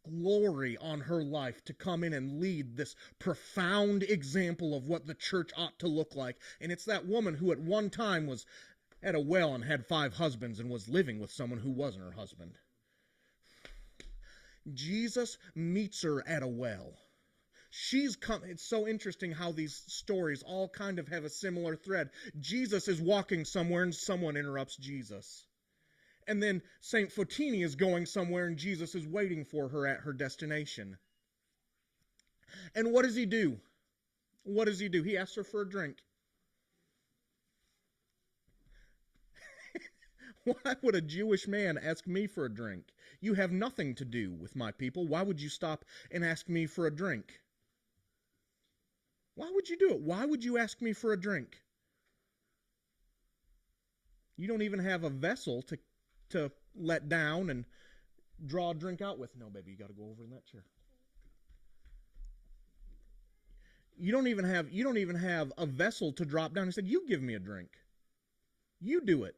glory on her life to come in and lead this profound example of what the church ought to look like. And it's that woman who at one time was at a well and had 5 husbands and was living with someone who wasn't her husband. Jesus meets her at a well. It's so interesting how these stories all kind of have a similar thread. Jesus is walking somewhere and someone interrupts Jesus. And then Saint Fotini is going somewhere and Jesus is waiting for her at her destination. And what does he do? What does he do? He asks her for a drink. Why would a Jewish man ask me for a drink? You have nothing to do with my people. Why would you stop and ask me for a drink? Why would you do it? Why would you ask me for a drink? You don't even have a vessel to let down and draw a drink out with. No, baby, you got to go over in that chair. You don't even have a vessel to drop down. He said, you give me a drink. You do it.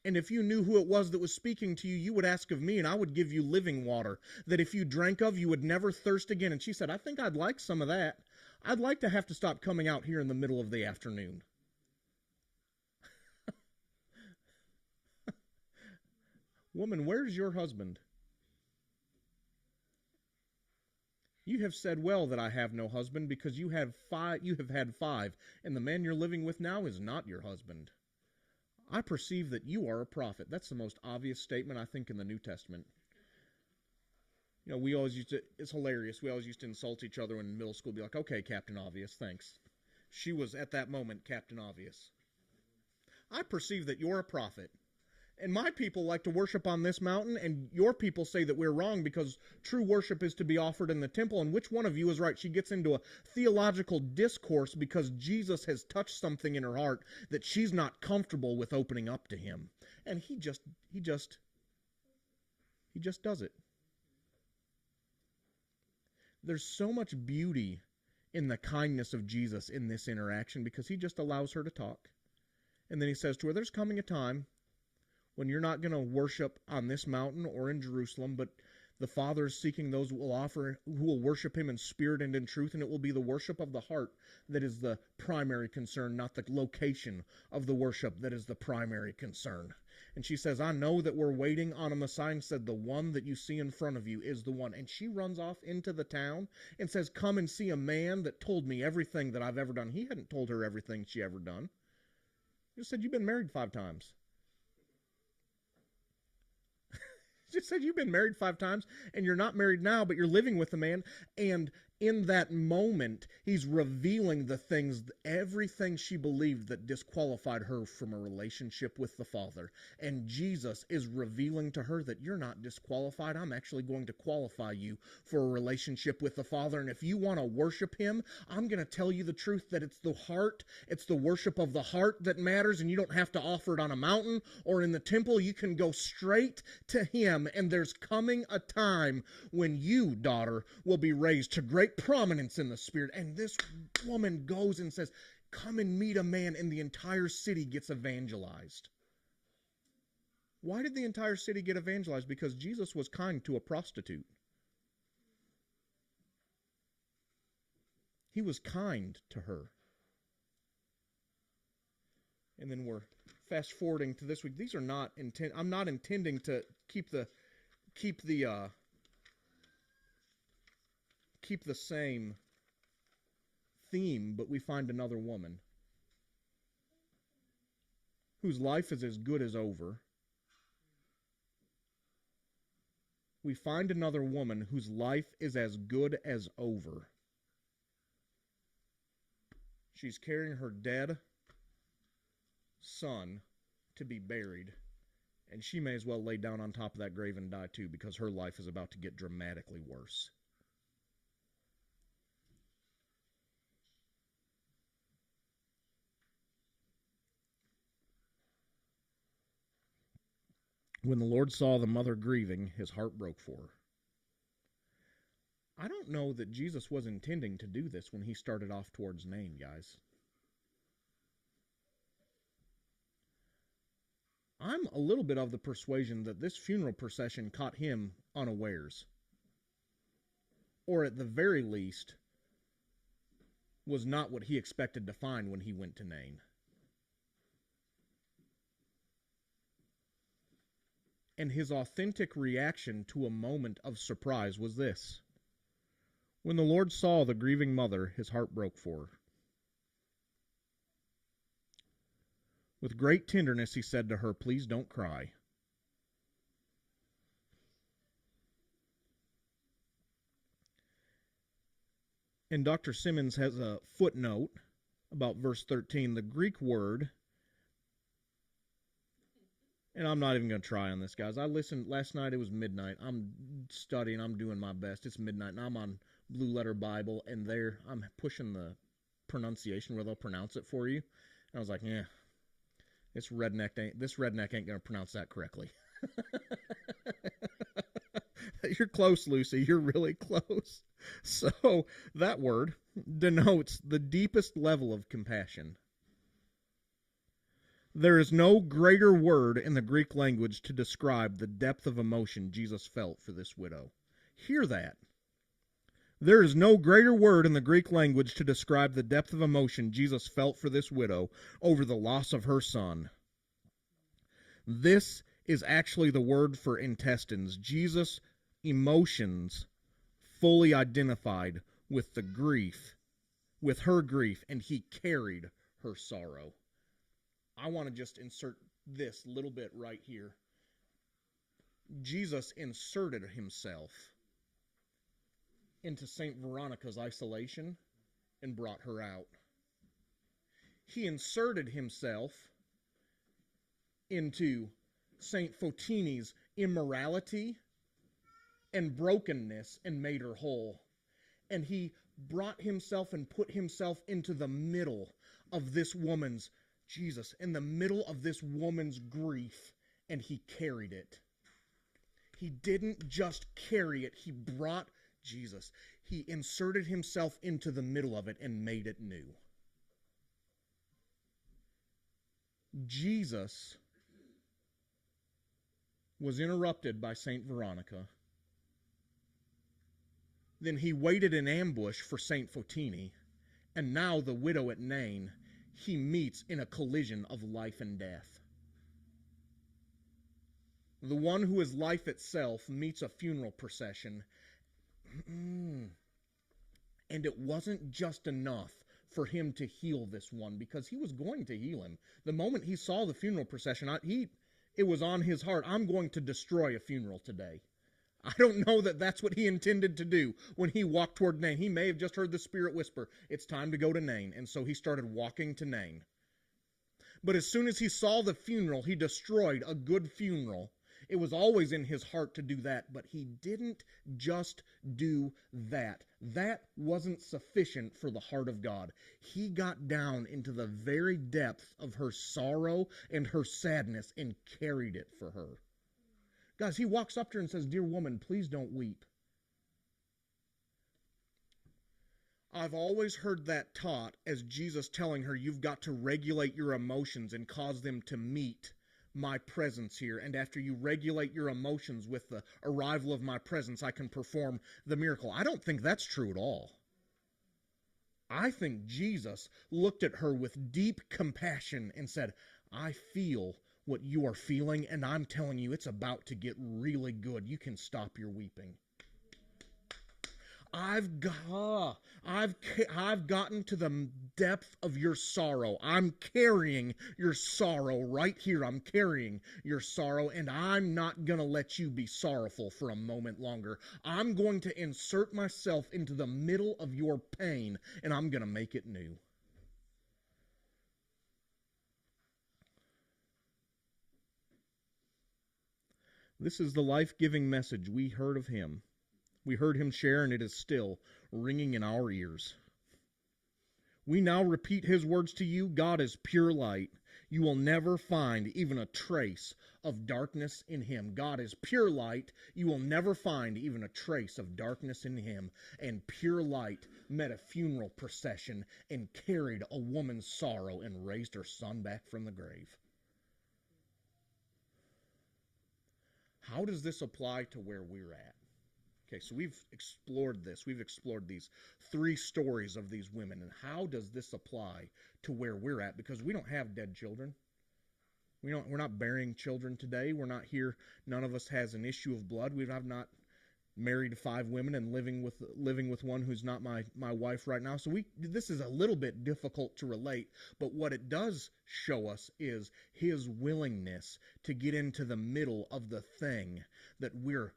And if you knew who it was that was speaking to you, you would ask of me, and I would give you living water, that if you drank of, you would never thirst again. And she said, I think I'd like some of that. I'd like to have to stop coming out here in the middle of the afternoon. Woman, where's your husband? You have said well that I have no husband, because you have had 5, and the man you're living with now is not your husband. I perceive that you are a prophet. That's the most obvious statement, I think, in the New Testament. You know, it's hilarious. We always used to insult each other in middle school, be like, okay, Captain Obvious, thanks. She was, at that moment, Captain Obvious. I perceive that you're a prophet. And my people like to worship on this mountain, and your people say that we're wrong because true worship is to be offered in the temple. And which one of you is right? She gets into a theological discourse because Jesus has touched something in her heart that she's not comfortable with opening up to him. And he just does it. There's so much beauty in the kindness of Jesus in this interaction because he just allows her to talk. And then he says to her, there's coming a time when you're not going to worship on this mountain or in Jerusalem, but the Father is seeking those who will worship him in spirit and in truth, and it will be the worship of the heart that is the primary concern, not the location of the worship that is the primary concern. And she says, I know that we're waiting on a Messiah, and said, the one that you see in front of you is the one. And she runs off into the town and says, come and see a man that told me everything that I've ever done. He hadn't told her everything she ever done. He just said, you've been married 5 times. just said you've been married 5 times, and you're not married now, but you're living with a man, and in that moment, he's revealing the things, everything she believed that disqualified her from a relationship with the Father. And Jesus is revealing to her that you're not disqualified. I'm actually going to qualify you for a relationship with the Father. And if you want to worship him, I'm going to tell you the truth that it's the heart, it's the worship of the heart that matters, and you don't have to offer it on a mountain or in the temple. You can go straight to him, and there's coming a time when you, daughter, will be raised to great prominence in the Spirit. And this woman goes and says, come and meet a man, and the entire city gets evangelized. Why did the entire city get evangelized? Because Jesus was kind to a prostitute. He was kind to her. And then we're fast forwarding to this week. These are not I'm not intending to keep the same theme, but we find another woman whose life is as good as over. We find another woman whose life is as good as over. She's carrying her dead son to be buried, and she may as well lay down on top of that grave and die too, because her life is about to get dramatically worse. When the Lord saw the mother grieving, his heart broke for her. I don't know that Jesus was intending to do this when he started off towards Nain, guys. I'm a little bit of the persuasion that this funeral procession caught him unawares. Or at the very least, was not what he expected to find when he went to Nain. And his authentic reaction to a moment of surprise was this. When the Lord saw the grieving mother, his heart broke for her. With great tenderness, he said to her, please don't cry. And Dr. Simmons has a footnote about verse 13. The Greek word, and I'm not even going to try on this, guys. I listened last night. It was midnight. I'm studying. I'm doing my best. It's midnight, and I'm on Blue Letter Bible, and there I'm pushing the pronunciation where they'll pronounce it for you. And I was like, yeah, this redneck ain't going to pronounce that correctly. You're close, Lucy. You're really close. So that word denotes the deepest level of compassion. There is no greater word in the Greek language to describe the depth of emotion Jesus felt for this widow. Hear that. There is no greater word in the Greek language to describe the depth of emotion Jesus felt for this widow over the loss of her son. This is actually the word for intestines. Jesus' emotions fully identified with the grief, with her grief, and he carried her sorrow. I want to just insert this little bit right here. Jesus inserted himself into St. Veronica's isolation and brought her out. He inserted himself into St. Fotini's immorality and brokenness and made her whole. And he brought himself and put himself into the middle of this woman's, Jesus, in the middle of this woman's grief, and he carried it. He didn't just carry it, he brought Jesus. He inserted himself into the middle of it and made it new. Jesus was interrupted by St. Veronica. Then he waited in ambush for St. Fotini, and now the widow at Nain, he meets in a collision of life and death. The one who is life itself meets a funeral procession. And it wasn't just enough for him to heal this one, because he was going to heal him. The moment he saw the funeral procession, It was on his heart. I'm going to destroy a funeral today. I don't know that that's what he intended to do when he walked toward Nain. He may have just heard the Spirit whisper, it's time to go to Nain. And so he started walking to Nain. But as soon as he saw the funeral, he destroyed a good funeral. It was always in his heart to do that, but he didn't just do that. That wasn't sufficient for the heart of God. He got down into the very depth of her sorrow and her sadness and carried it for her. Guys, he walks up to her and says, "Dear woman, please don't weep." I've always heard that taught as Jesus telling her, you've got to regulate your emotions and cause them to meet my presence here. And after you regulate your emotions with the arrival of my presence, I can perform the miracle. I don't think that's true at all. I think Jesus looked at her with deep compassion and said, I feel what you are feeling, and I'm telling you it's about to get really good. You can stop your weeping. I've gotten to the depth of your sorrow. I'm carrying your sorrow right here. I'm carrying your sorrow, and I'm not going to let you be sorrowful for a moment longer. I'm going to insert myself into the middle of your pain, and I'm going to make it new. This is the life-giving message we heard of him. We heard him share, and it is still ringing in our ears. We now repeat his words to you. God is pure light. You will never find even a trace of darkness in him. God is pure light. You will never find even a trace of darkness in him. And pure light met a funeral procession and carried a woman's sorrow and raised her son back from the grave. How does this apply to where we're at? Okay, so we've explored this. We've explored these 3 stories of these women. And how does this apply to where we're at? Because we don't have dead children. We're not burying children today. We're not here. None of us has an issue of blood. We have not married 5 women and living with one who's not my wife right now. So this is a little bit difficult to relate. But what it does show us is his willingness to get into the middle of the thing that we're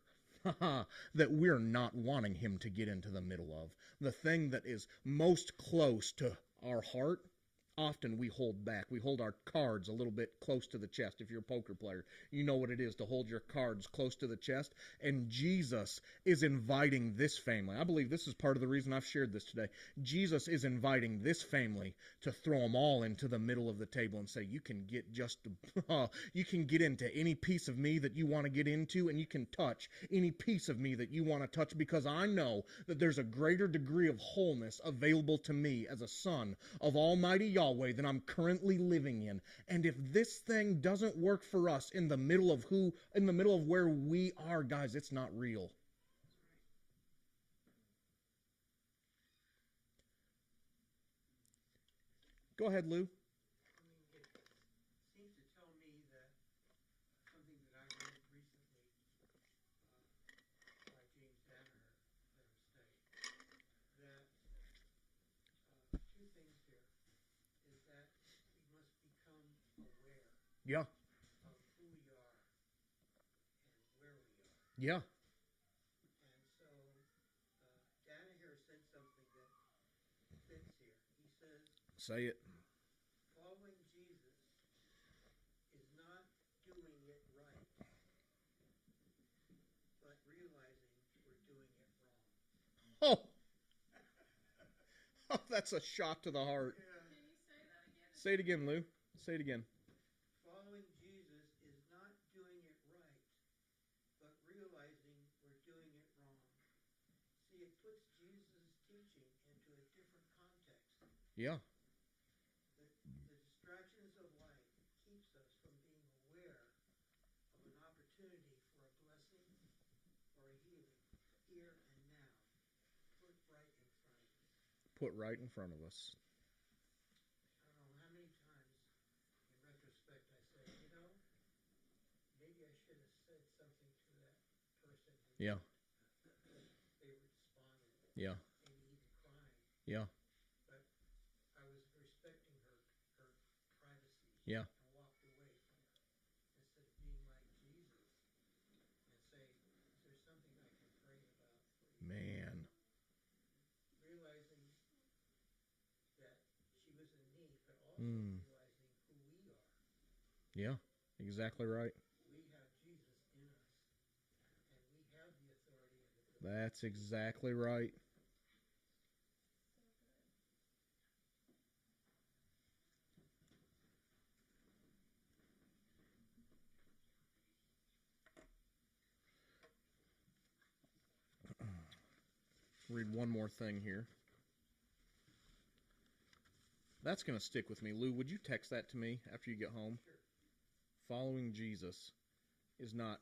not wanting him to get into the middle of. The thing that is most close to our heart, often we hold back. We hold our cards a little bit close to the chest. If you're a poker player, you know what it is to hold your cards close to the chest. And Jesus is inviting this family. I believe this is part of the reason I've shared this today. Jesus is inviting this family to throw them all into the middle of the table and say, you can get you can get into any piece of me that you want to get into, and you can touch any piece of me that you want to touch, because I know that there's a greater degree of wholeness available to me as a son of Almighty Yahweh than I'm currently living in. And if this thing doesn't work for us in the middle of where we are, guys, it's not real. Go ahead, Lou. Yeah. Of who we are and where we are. Yeah. And so Dana here said something that fits here. He says, Say it. Following Jesus is not doing it right, but realizing we're doing it wrong. Oh. Oh, that's a shot to the heart. Yeah. Can you say that again? Say it again, Lou. Say it again. Following Jesus is not doing it right, but realizing we're doing it wrong. See, it puts Jesus' teaching into a different context. Yeah. The distractions of life keeps us from being aware of an opportunity for a blessing or a healing here and now, put right in front of us. Put right in front of us. I don't know how many times in retrospect I say, maybe I should have said something to that person who Yeah. they responded. Yeah. Maybe even crying. Yeah. But I was respecting her privacy. Yeah. And walked away from her instead of being Mm. realizing who we are. Yeah, exactly right. We have Jesus in us, and we have the authority and the ability. That's exactly right. Read one more thing here. That's going to stick with me. Lou, would you text that to me after you get home? Sure. Following Jesus is not...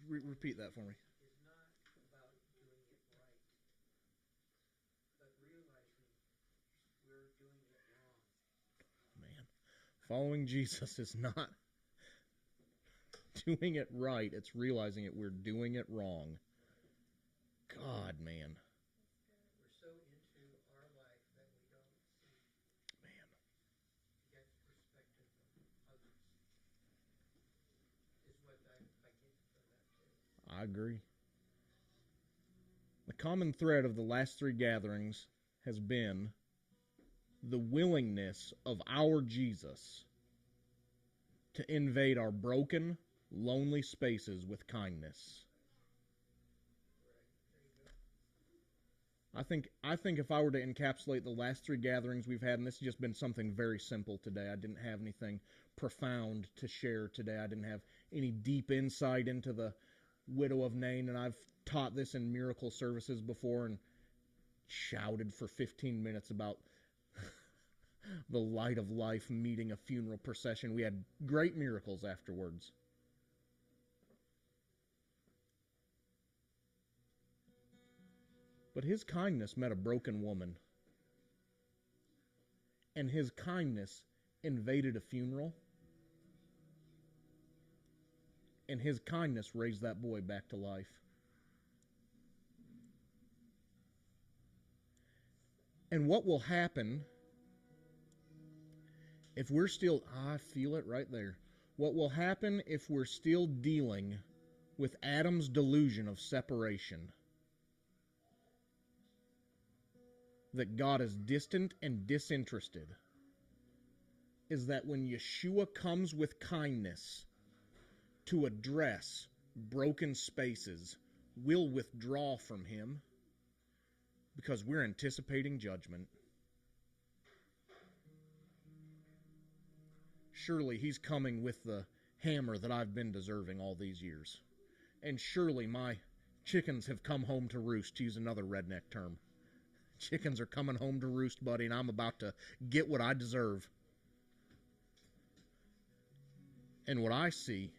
repeat that for me. Is not about doing it right, but realizing we're doing it wrong. Man. Following Jesus is not doing it right. It's realizing it. We're doing it wrong. God, man. We're so into our life that we don't see Man. get the perspective of others. Is what I get from that too. I agree. The common thread of the last three gatherings has been the willingness of our Jesus to invade our broken, lonely spaces with kindness. I think if I were to encapsulate the last three gatherings we've had, and this has just been something very simple today, I didn't have anything profound to share today. I didn't have any deep insight into the widow of Nain, and I've taught this in miracle services before and shouted for 15 minutes about the light of life meeting a funeral procession. We had great miracles afterwards. But his kindness met a broken woman. And his kindness invaded a funeral. And his kindness raised that boy back to life. And what will happen if we're still, I feel it right there. What will happen if we're still dealing with Adam's delusion of separation? That God is distant and disinterested, is that when Yeshua comes with kindness to address broken spaces, we'll withdraw from him because we're anticipating judgment. Surely he's coming with the hammer that I've been deserving all these years. And surely my chickens have come home to roost, to use another redneck term. Chickens are coming home to roost, buddy, and I'm about to get what I deserve. And what I see,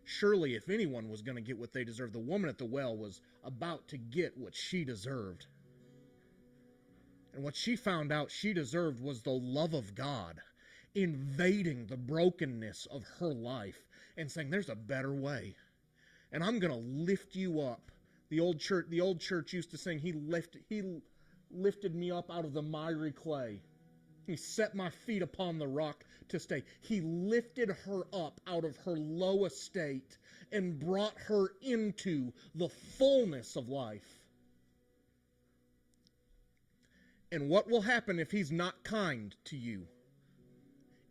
surely if anyone was going to get what they deserve, the woman at the well was about to get what she deserved. And what she found out she deserved was the love of God invading the brokenness of her life and saying, there's a better way. And I'm going to lift you up. The old church used to sing, He lifted me up out of the miry clay. He set my feet upon the rock to stay. He lifted her up out of her low estate and brought her into the fullness of life. And what will happen if he's not kind to you?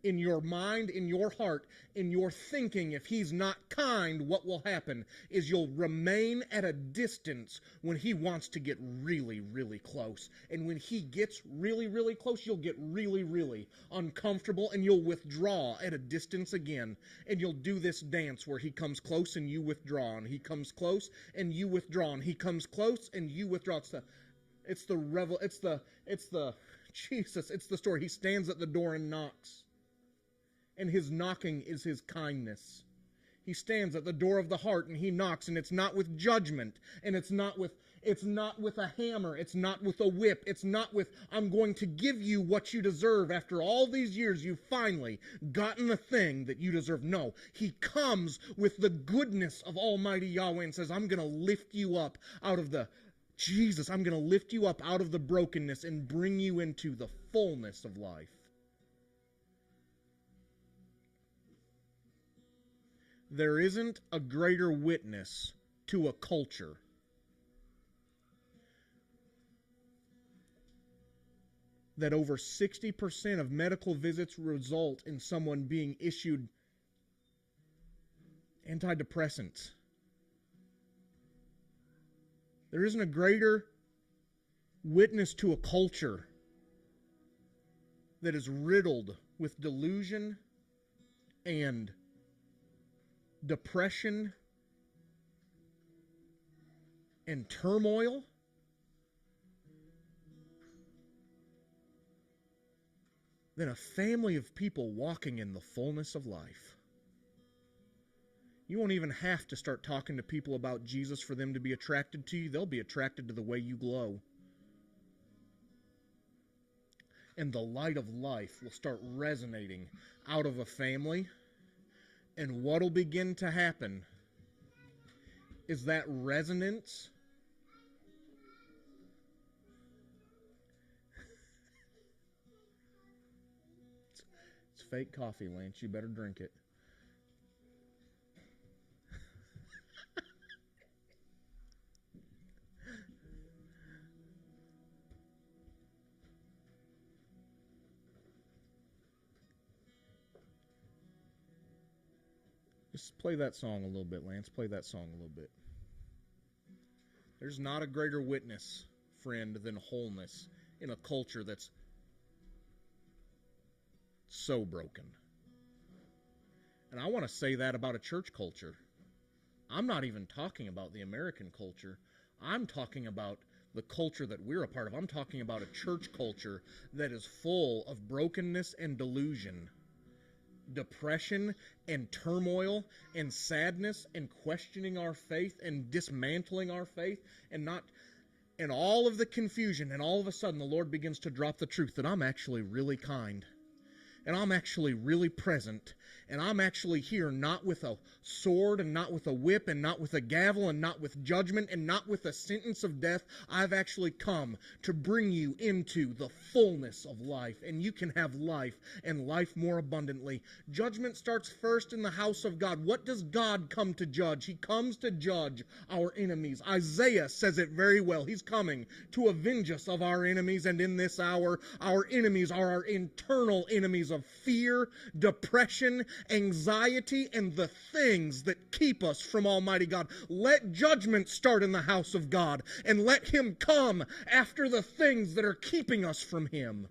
In your mind, in your heart, in your thinking, if he's not kind, what will happen is you'll remain at a distance when he wants to get really, really close. And when he gets really, really close, you'll get really, really uncomfortable and you'll withdraw at a distance again. And you'll do this dance where he comes close and you withdraw, and he comes close and you withdraw, and he comes close and you withdraw. It's the story. He stands at the door and knocks. And his knocking is his kindness. He stands at the door of the heart and he knocks, and it's not with judgment, and it's not with a hammer, it's not with a whip, it's not with, I'm going to give you what you deserve. After all these years, you've finally gotten the thing that you deserve. No, he comes with the goodness of Almighty Yahweh and says, I'm going to lift you up out of the I'm going to lift you up out of the brokenness and bring you into the fullness of life. There isn't a greater witness to a culture that over 60% of medical visits result in someone being issued antidepressants. There isn't a greater witness to a culture that is riddled with delusion and depression and turmoil than a family of people walking in the fullness of life. You won't even have to start talking to people about Jesus for them to be attracted to you. They'll be attracted to the way you glow. And the light of life will start resonating out of a family. And what will begin to happen is that resonance it's fake coffee, Lance. You better drink it. Just play that song a little bit, Lance. Play that song a little bit. There's not a greater witness, friend, than wholeness in a culture that's so broken. And I want to say that about a church culture. I'm not even talking about the American culture. I'm talking about the culture that we're a part of. I'm talking about a church culture that is full of brokenness and delusion, depression and turmoil and sadness and questioning our faith and dismantling our faith and all of the confusion. And all of a sudden the Lord begins to drop the truth that I'm actually really kind. And I'm actually really present. And I'm actually here not with a sword and not with a whip and not with a gavel and not with judgment and not with a sentence of death. I've actually come to bring you into the fullness of life. And you can have life and life more abundantly. Judgment starts first in the house of God. What does God come to judge? He comes to judge our enemies. Isaiah says it very well. He's coming to avenge us of our enemies. And in this hour, our enemies are our internal enemies of fear, depression, anxiety, and the things that keep us from Almighty God. Let judgment start in the house of God, and let Him come after the things that are keeping us from Him.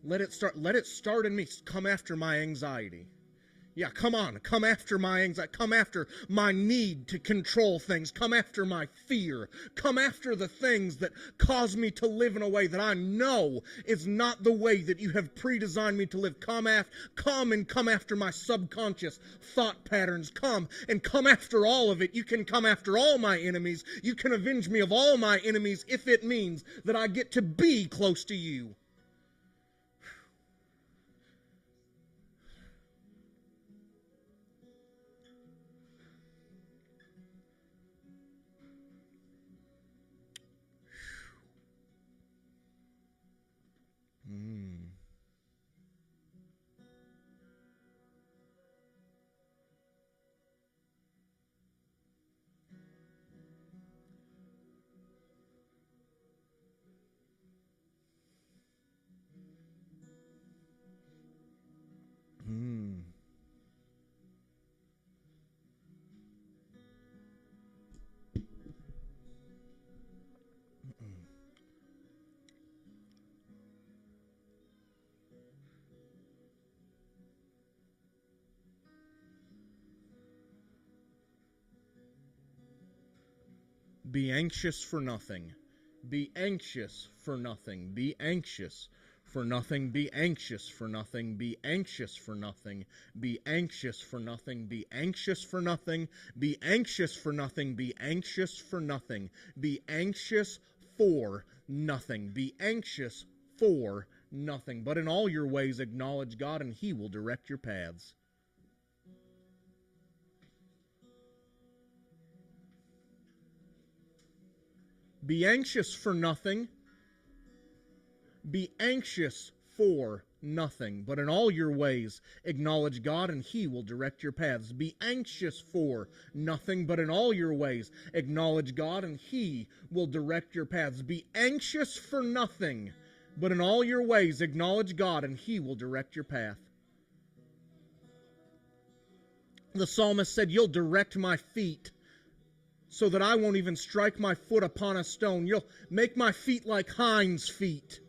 Let it start in me. Come after my anxiety. Yeah, come on. Come after my anxiety. Come after my need to control things. Come after my fear. Come after the things that cause me to live in a way that I know is not the way that you have pre-designed me to live. Come after my subconscious thought patterns. Come after all of it. You can come after all my enemies. You can avenge me of all my enemies if it means that I get to be close to you. Be anxious for nothing. Be anxious for nothing. Be anxious for nothing. Be anxious for nothing. Be anxious for nothing. Be anxious for nothing. Be anxious for nothing. Be anxious for nothing. Be anxious for nothing. Be anxious for nothing. Be anxious for nothing. But in all your ways acknowledge God, and He will direct your paths. Be anxious for nothing. Be anxious for nothing, but in all your ways acknowledge God, and He will direct your paths. Be anxious for nothing, but in all your ways acknowledge God, and He will direct your paths. Be anxious for nothing, but in all your ways acknowledge God, and He will direct your path. The psalmist said, you'll direct my feet so that I won't even strike my foot upon a stone. You'll make my feet like hinds' feet.